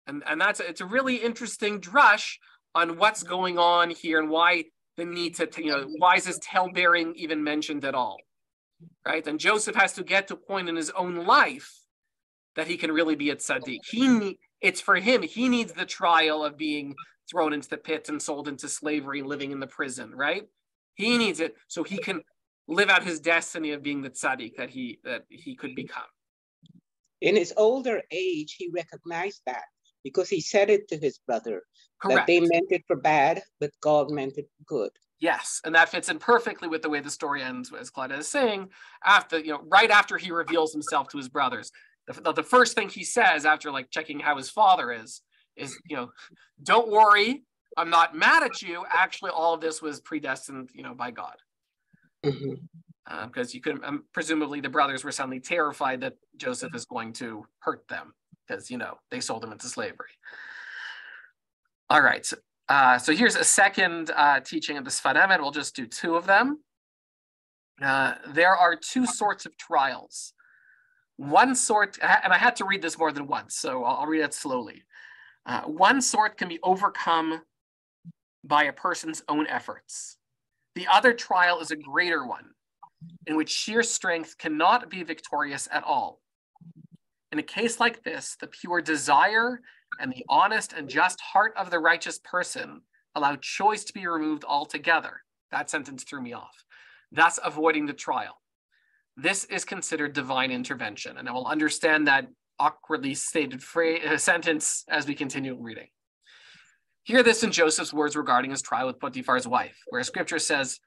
And it's a really interesting drush on what's going on here and why the need to, why is this tale-bearing even mentioned at all, right? And Joseph has to get to a point in his own life that he can really be a tzaddik. It's for him. He needs the trial of being thrown into the pit and sold into slavery and living in the prison, right? He needs it so he can live out his destiny of being the tzaddik that he could become. In his older age, he recognized that because he said it to his brother. Correct. That they meant it for bad, but God meant it for good. Yes, and that fits in perfectly with the way the story ends, as Claudette is saying, right after he reveals himself to his brothers. The first thing he says after checking how his father is, don't worry, I'm not mad at you. Actually, all of this was predestined, by God. Because you could, presumably the brothers were suddenly terrified that Joseph is going to hurt them because, they sold him into slavery. All right. So here's a second teaching of the Sfat Emet. We'll just do two of them. There are two sorts of trials. One sort, and I had to read this more than once, so I'll read it slowly. One sort can be overcome by a person's own efforts. The other trial is a greater one, in which sheer strength cannot be victorious at all. In a case like this, the pure desire and the honest and just heart of the righteous person allow choice to be removed altogether. That sentence threw me off. Thus avoiding the trial. This is considered divine intervention, and I will understand that awkwardly stated sentence as we continue reading. Hear this in Joseph's words regarding his trial with Potiphar's wife, where scripture says,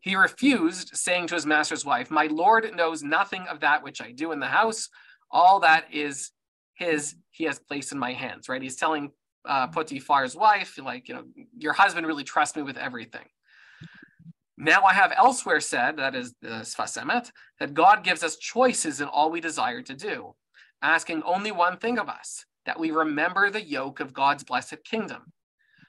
he refused, saying to his master's wife, my Lord knows nothing of that which I do in the house. All that is his, he has placed in my hands, right? He's telling Potiphar's wife, your husband really trusts me with everything. Now I have elsewhere said, that is the Sfas Emet, that God gives us choices in all we desire to do, asking only one thing of us, that we remember the yoke of God's blessed kingdom,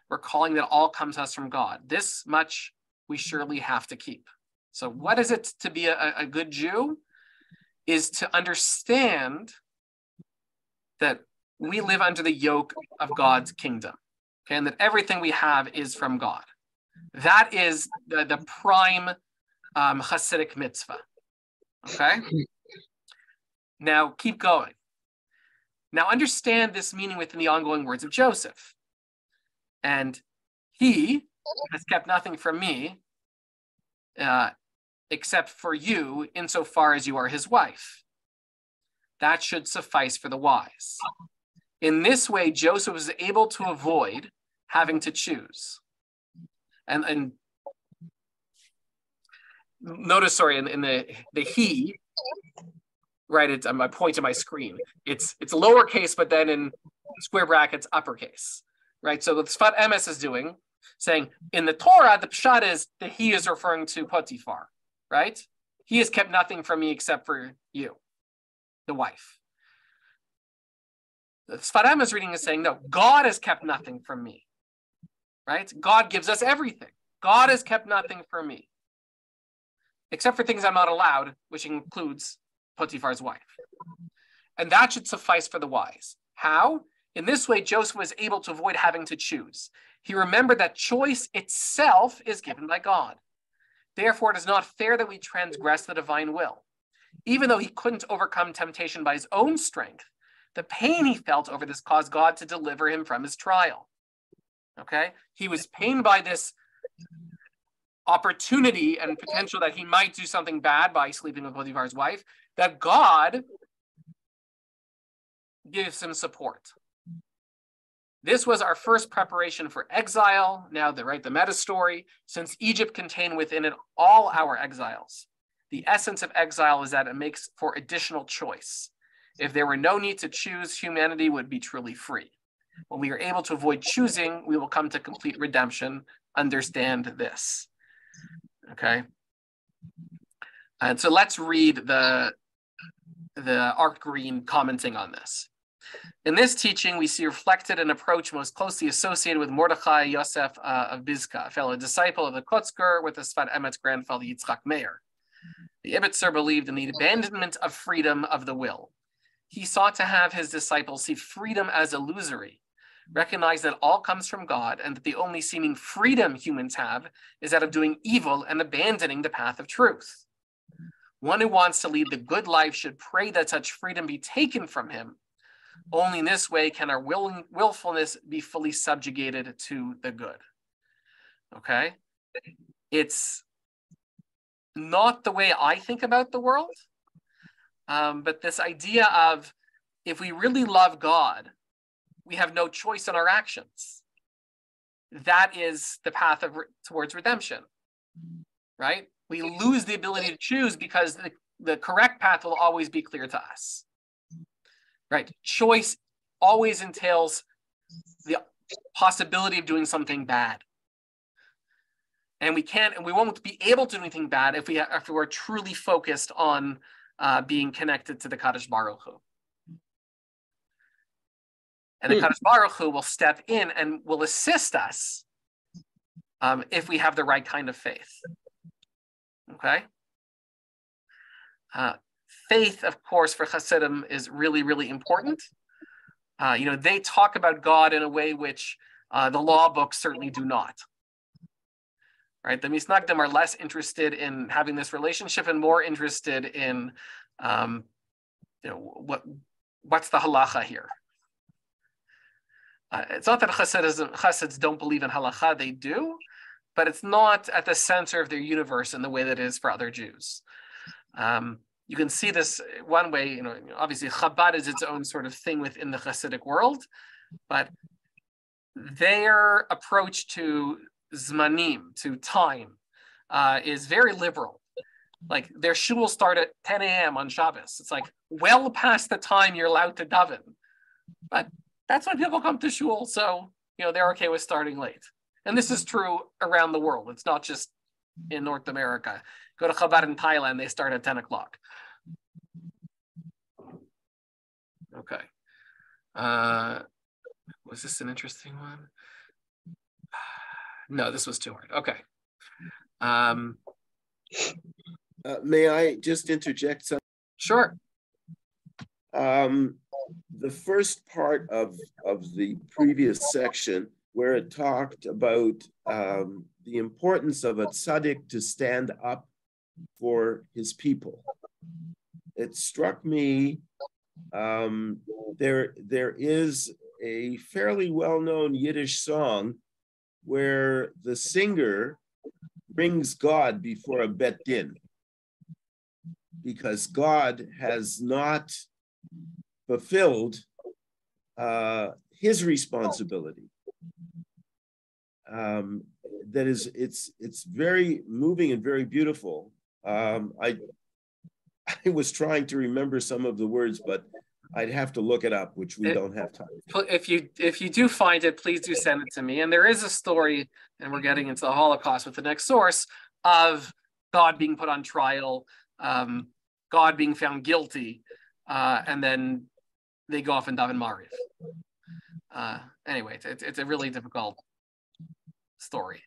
recalling that all comes to us from God. This much we surely have to keep. So what is it to be a good Jew? Is to understand that we live under the yoke of God's kingdom, okay, and that everything we have is from God. That is the prime Hasidic mitzvah, okay? Now, keep going. Now, understand this meaning within the ongoing words of Joseph. And he has kept nothing from me except for you, insofar as you are his wife. That should suffice for the wise. In this way, Joseph was able to avoid having to choose. And notice, sorry, in the he, right? I'm pointing to my screen. It's lowercase, but then in square brackets, uppercase, right? So what Sfat Emes is doing, saying in the Torah, the pshat is that he is referring to Potiphar, right? He has kept nothing from me except for you, the wife. The Sfat Emes reading is saying, no, God has kept nothing from me, right? God gives us everything. God has kept nothing from me, except for things I'm not allowed, which includes Potiphar's wife. And that should suffice for the wise. How? In this way, Joseph was able to avoid having to choose. He remembered that choice itself is given by God. Therefore, it is not fair that we transgress the divine will. Even though he couldn't overcome temptation by his own strength, the pain he felt over this caused God to deliver him from his trial. Okay? He was pained by this opportunity and potential that he might do something bad by sleeping with Potiphar's wife, that God gives him support. This was our first preparation for exile. Now, the meta story, since Egypt contained within it all our exiles. The essence of exile is that it makes for additional choice. If there were no need to choose, humanity would be truly free. When we are able to avoid choosing, we will come to complete redemption. Understand this. Okay. And so let's read the Art Green commenting on this. In this teaching, we see reflected an approach most closely associated with Mordechai Yosef of Bizka, a fellow disciple of the Kotzker with the Sfat Emet's grandfather Yitzchak Meir. The Ibitzer believed in the abandonment of freedom of the will. He sought to have his disciples see freedom as illusory, recognize that all comes from God, and that the only seeming freedom humans have is that of doing evil and abandoning the path of truth. One who wants to lead the good life should pray that such freedom be taken from him. Only in this way can our willfulness be fully subjugated to the good. Okay? It's not the way I think about the world, but this idea of if we really love God, we have no choice in our actions. That is the path towards redemption, right? We lose the ability to choose because the correct path will always be clear to us, right? Choice always entails the possibility of doing something bad. And we won't be able to do anything bad if we're truly focused on being connected to the Kadosh Baruch Hu. And the Kadosh Baruch Hu will step in and will assist us if we have the right kind of faith. Okay? Faith, of course, for Hasidim is really, really important. They talk about God in a way which the law books certainly do not. Right? The Misnagdim are less interested in having this relationship and more interested in, what's the halacha here? It's not that Chassids don't believe in halacha, they do, but it's not at the center of their universe in the way that it is for other Jews. You can see this one way, obviously Chabad is its own sort of thing within the Chassidic world, but their approach to zmanim, to time, is very liberal. Like their shul start at 10 a.m. on Shabbos. It's like well past the time you're allowed to daven. But that's when people come to shul, so they're okay with starting late. And this is true around the world. It's not just in North America. Go to Chabad in Thailand, they start at 10 o'clock. Okay. Was this an interesting one? No, this was too hard. Okay. May I just interject something? Sure. The first part of the previous section, where it talked about the importance of a tzaddik to stand up for his people, it struck me there is a fairly well-known Yiddish song where the singer brings God before a bet din because God has not fulfilled his responsibility. That is, it's very moving and very beautiful. I was trying to remember some of the words, but I'd have to look it up, which we don't have time. If you do find it, please do send it to me. And there is a story, and we're getting into the Holocaust with the next source, of God being put on trial, God being found guilty, and then they go off and daven Mariv. Anyway, it's a really difficult story.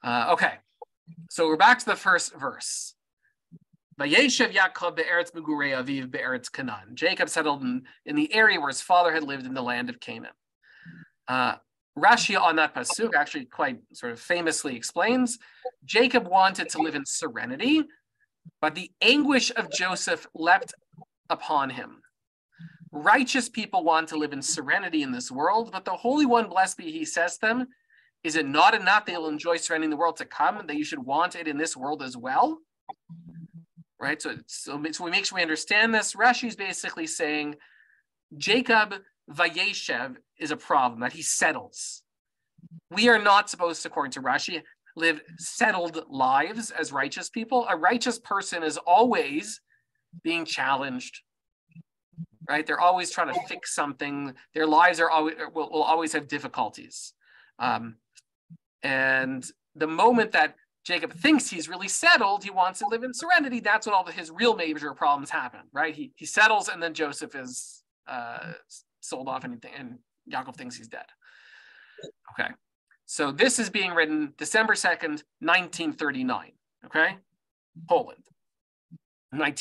Okay, so we're back to the first verse. Vayeshev Yaakov be'eretz megurei aviv be'eretz Canaan. Jacob settled in the area where his father had lived in the land of Canaan. Rashi on that pasuk actually quite sort of famously explains, Jacob wanted to live in serenity, but the anguish of Joseph leapt upon him. Righteous people want to live in serenity in this world, but the Holy One, blessed be he, says to them, is it not enough they will enjoy serenity in the world to come, and that you should want it in this world as well? Right, so we make sure we understand this. Rashi is basically saying Jacob Vayeshev is a problem, that he settles. We are not supposed to, according to Rashi, live settled lives as righteous people. A righteous person is always being challenged, right? They're always trying to fix something. Their lives are always will always have difficulties. And the moment that Jacob thinks he's really settled, he wants to live in serenity. That's when all of his real major problems happen, right? He settles, and then Joseph is sold off, and Yaakov thinks he's dead. Okay, so this is being written December 2nd, 1939. Okay, Poland. My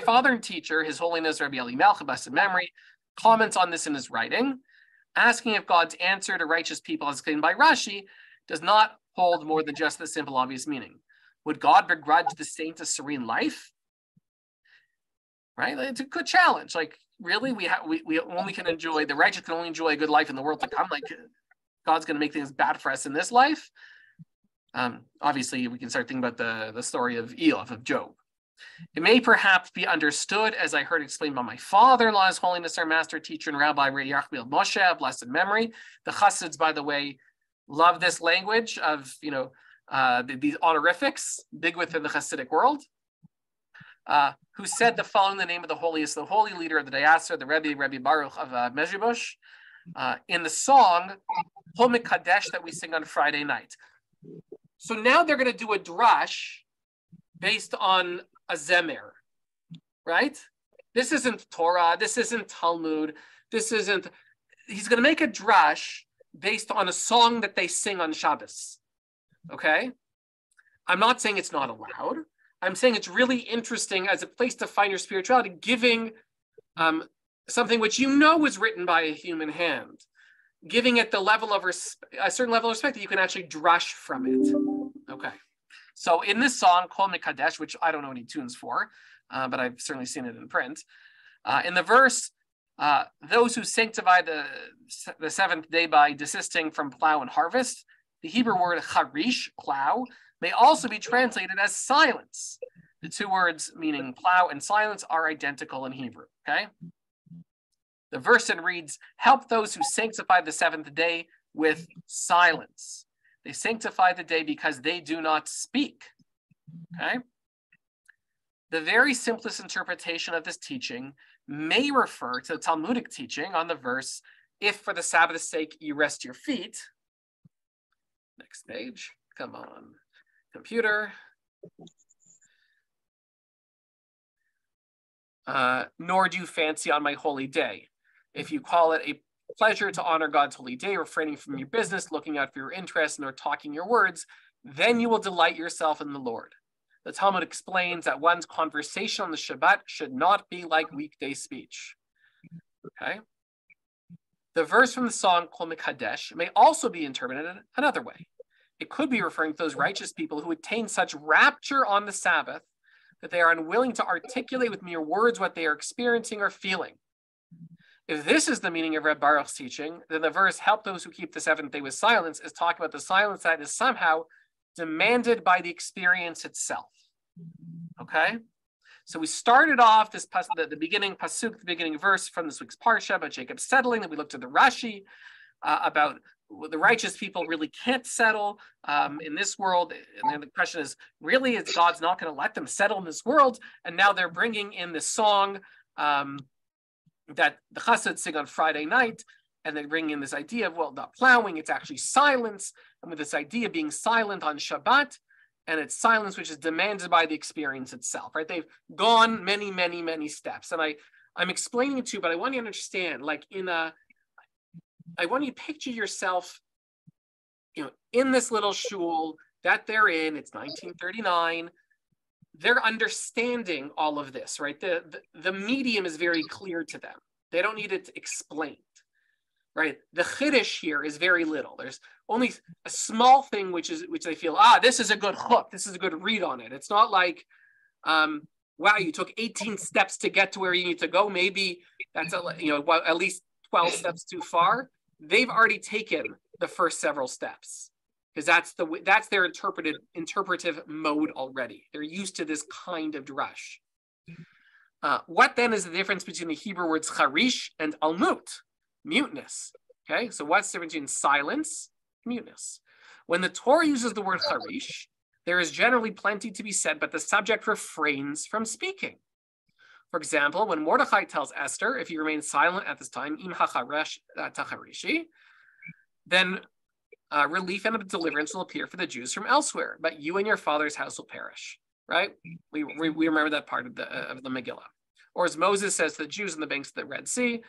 father and teacher, His Holiness Rabbi Eli Melech, blessed memory, comments on this in his writing, asking if God's answer to righteous people, as claimed by Rashi, does not hold more than just the simple, obvious meaning. Would God begrudge the saint a serene life? Right? It's a good challenge. Like, really, we only can enjoy, the righteous can only enjoy a good life in the world to come. Like, God's going to make things bad for us in this life. Obviously, we can start thinking about the story of Job. It may perhaps be understood, as I heard explained by my father-in-law, His Holiness our master teacher and Rabbi Yachmiel Moshe, blessed memory. The Chassids, by the way, love this language of, these honorifics, big within the Hasidic world, who said the following in the name of the holiest, the holy leader of the Diaspora, the Rebbe Baruch of Mezhibush, in the song Hol Mekadesh that we sing on Friday night. So now they're going to do a drash based on a zemer, right? This isn't Torah. This isn't Talmud. He's going to make a drash based on a song that they sing on Shabbos, okay? I'm not saying it's not allowed. I'm saying it's really interesting as a place to find your spirituality, giving something which was written by a human hand, giving it the level of a certain level of respect that you can actually drash from it, okay? So in this song, Kol Mekadesh, which I don't know any tunes for, but I've certainly seen it in print, in the verse, those who sanctify the seventh day by desisting from plow and harvest, the Hebrew word charish, plow, may also be translated as silence. The two words meaning plow and silence are identical in Hebrew, okay? The verse then reads, help those who sanctify the seventh day with silence. They sanctify the day because they do not speak, okay? The very simplest interpretation of this teaching may refer to the Talmudic teaching on the verse, if for the Sabbath's sake you rest your feet. Next page, come on, computer. Nor do you fancy on my holy day. If you call it a pleasure to honor God's holy day, refraining from your business, looking out for your interests, nor talking your words, then you will delight yourself in the Lord. The Talmud explains that one's conversation on the Shabbat should not be like weekday speech. Okay? The verse from the song Kol Mekadesh may also be interpreted another way. It could be referring to those righteous people who attain such rapture on the Sabbath that they are unwilling to articulate with mere words what they are experiencing or feeling. If this is the meaning of Reb Baruch's teaching, then the verse, help those who keep the seventh day with silence, is talking about the silence that is somehow demanded by the experience itself. Okay? So we started off the beginning pasuk, the beginning verse from this week's parsha about Jacob settling, and we looked at the Rashi about the righteous people really can't settle in this world. And then the question is, really, is God's not going to let them settle in this world? And now they're bringing in this song that the Chassids sing on Friday night, and they bring in this idea of, well, not plowing, it's actually silence, and with this idea of being silent on Shabbat, and it's silence which is demanded by the experience itself, right? They've gone many, many, many steps, and I'm explaining it to you, but I want you to understand, like I want you to picture yourself, in this little shul that they're in, it's 1939, they're understanding all of this, right? The medium is very clear to them. They don't need it explained, right? The chiddush here is very little. There's only a small thing which they feel, this is a good hook. This is a good read on it. It's not like, wow, you took 18 steps to get to where you need to go. Maybe that's at least 12 steps too far. They've already taken the first several steps, because that's their interpretive mode already. They're used to this kind of drush. What then is the difference between the Hebrew words charish and almut, muteness? Okay, so what's the difference between silence and muteness? When the Torah uses the word charish, there is generally plenty to be said, but the subject refrains from speaking. For example, when Mordechai tells Esther, if you remain silent at this time, im hacharesh tacharishi, then relief and deliverance will appear for the Jews from elsewhere, but you and your father's house will perish. Right? We remember that part of the Megillah. Or as Moses says to the Jews on the banks of the Red Sea,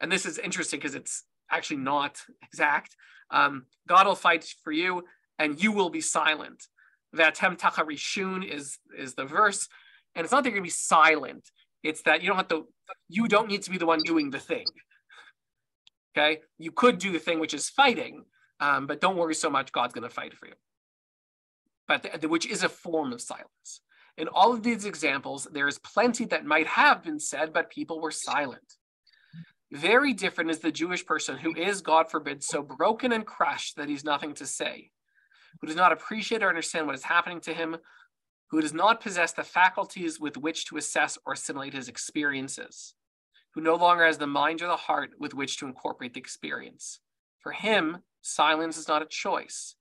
and this is interesting because it's actually not exact. God will fight for you, and you will be silent. Vatem tacharishun is the verse, and it's not that you're going to be silent. It's that you don't need to be the one doing the thing. Okay, you could do the thing, which is fighting, but don't worry so much. God's going to fight for you. But which is a form of silence. In all of these examples, there is plenty that might have been said, but people were silent. Very different is the Jewish person who is, God forbid, so broken and crushed that he's nothing to say, who does not appreciate or understand what is happening to him, who does not possess the faculties with which to assess or assimilate his experiences, who no longer has the mind or the heart with which to incorporate the experience. For him, silence is not a choice.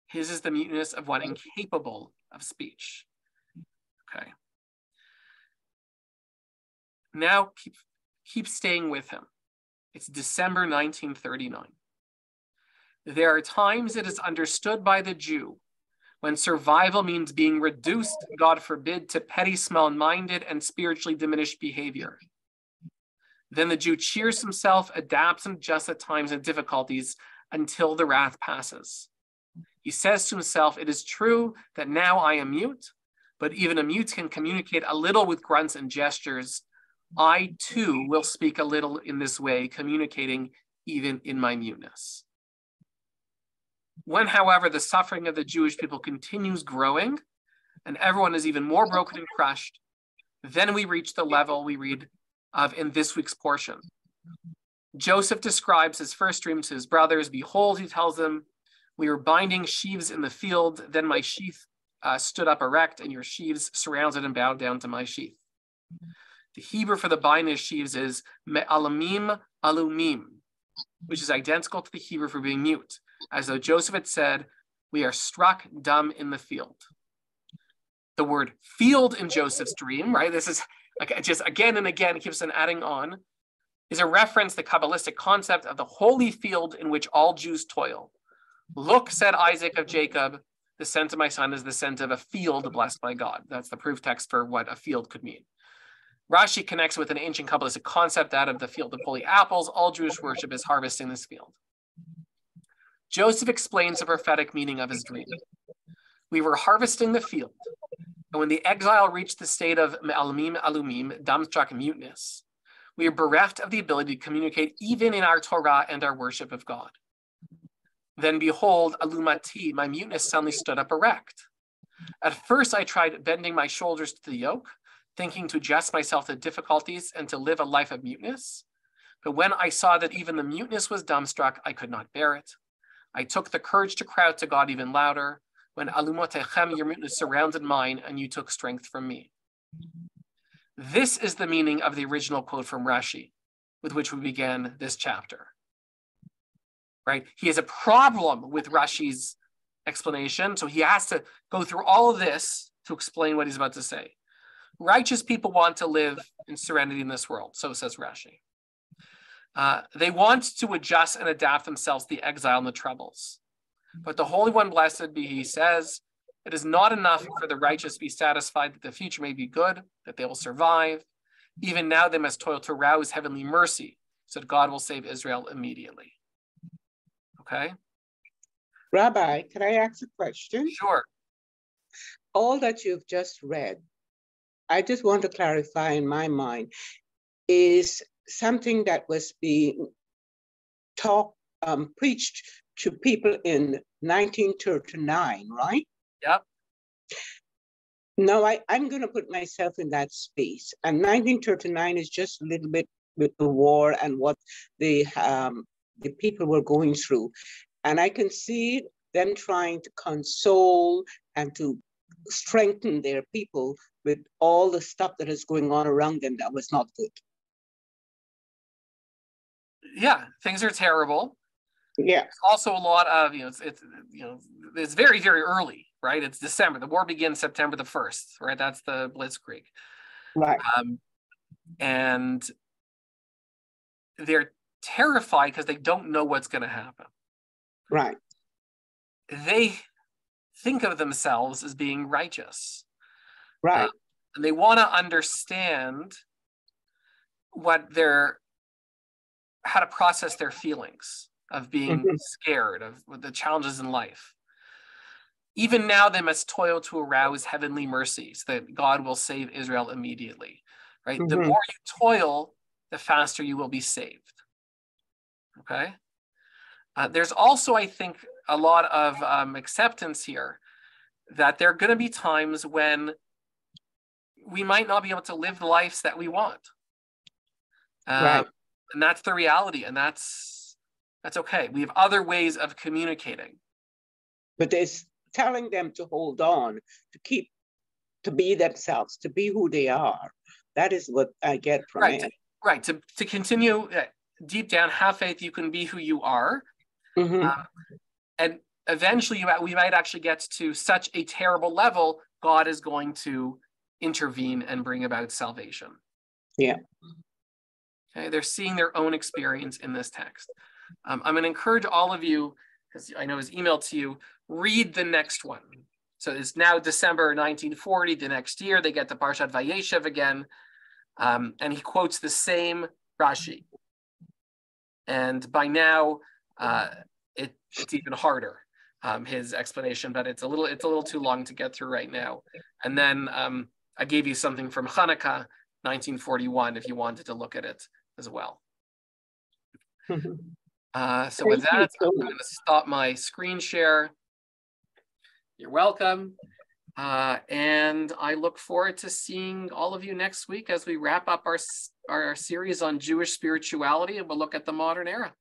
His is the muteness of one incapable of speech. Okay. Now keep staying with him. It's December 1939. There are times it is understood by the Jew when survival means being reduced, God forbid, to petty, small-minded, and spiritually diminished behavior. Then the Jew cheers himself, adapts and adjusts at times and difficulties until the wrath passes. He says to himself, it is true that now I am mute, but even a mute can communicate a little with grunts and gestures. I too will speak a little in this way, communicating even in my muteness. When, however, the suffering of the Jewish people continues growing and everyone is even more broken and crushed, then we reach the level we read of in this week's portion. Joseph describes his first dream to his brothers. Behold, he tells them, we were binding sheaves in the field. Then my sheath stood up erect, and your sheaves surrounded and bowed down to my sheath. The Hebrew for the binding of sheaves is me'alamim alumim, which is identical to the Hebrew for being mute, as though Joseph had said, we are struck dumb in the field. The word field in Joseph's dream, right? This is just again and again, it keeps on adding on, is a reference to the Kabbalistic concept of the holy field in which all Jews toil. Look, said Isaac of Jacob, the scent of my son is the scent of a field blessed by God. That's the proof text for what a field could mean. Rashi connects with an ancient Kabbalistic concept, that of the field of holy apples. All Jewish worship is harvesting this field. Joseph explains the prophetic meaning of his dream. We were harvesting the field, and when the exile reached the state of me'alamim alumim, dumbstruck muteness, we are bereft of the ability to communicate even in our Torah and our worship of God. Then behold, alumati, my muteness suddenly stood up erect. At first I tried bending my shoulders to the yoke, thinking to adjust myself to difficulties and to live a life of muteness. But when I saw that even the muteness was dumbstruck, I could not bear it. I took the courage to cry out to God even louder. When alumotechem, your muteness surrounded mine, and you took strength from me. This is the meaning of the original quote from Rashi, with which we began this chapter. Right? He has a problem with Rashi's explanation, so he has to go through all of this to explain what he's about to say. Righteous people want to live in serenity in this world, so says Rashi. They want to adjust and adapt themselves to the exile and the troubles. But the Holy One, blessed be he, says, it is not enough for the righteous to be satisfied that the future may be good, that they will survive. Even now they must toil to rouse heavenly mercy, so that God will save Israel immediately. Okay? Rabbi, can I ask a question? Sure. All that you've just read, I just want to clarify in my mind, is something that was being preached to people in 1939, right? Yep. No, I'm going to put myself in that space. And 1939 is just a little bit with the war and what the people were going through. And I can see them trying to console and to strengthen their people with all the stuff that is going on around them that was not good. Yeah, things are terrible. Yeah. There's also a lot of, it's very, very early, right? It's December. The war begins September the 1st, right? That's the Blitzkrieg. Right. and they're terrified because they don't know what's going to happen. Right. They think of themselves as being righteous. Right. And they want to understand how to process their feelings of being scared of the challenges in life. Even now they must toil to arouse heavenly mercies that God will save Israel immediately, right? The more you toil, the faster you will be saved, okay? There's also, I think, a lot of acceptance here that there are going to be times when we might not be able to live the lives that we want. Right. And that's the reality, and that's okay. We have other ways of communicating. But it's telling them to hold on, to be themselves, to be who they are. That is what I get from it. Right, to continue deep down, have faith you can be who you are. And eventually we might actually get to such a terrible level, God is going to intervene and bring about salvation. Yeah. Okay, they're seeing their own experience in this text. I'm going to encourage all of you, because I know it's emailed to you, read the next one. So it's now December 1940, the next year, they get to Parshat Vayeshev again, and he quotes the same Rashi. And by now, it's even harder, his explanation, but it's a little too long to get through right now. And then I gave you something from Hanukkah, 1941, if you wanted to look at it as well. So with that, I'm going to stop my screen share. You're welcome. And I look forward to seeing all of you next week as we wrap up our series on Jewish spirituality, and we'll look at the modern era.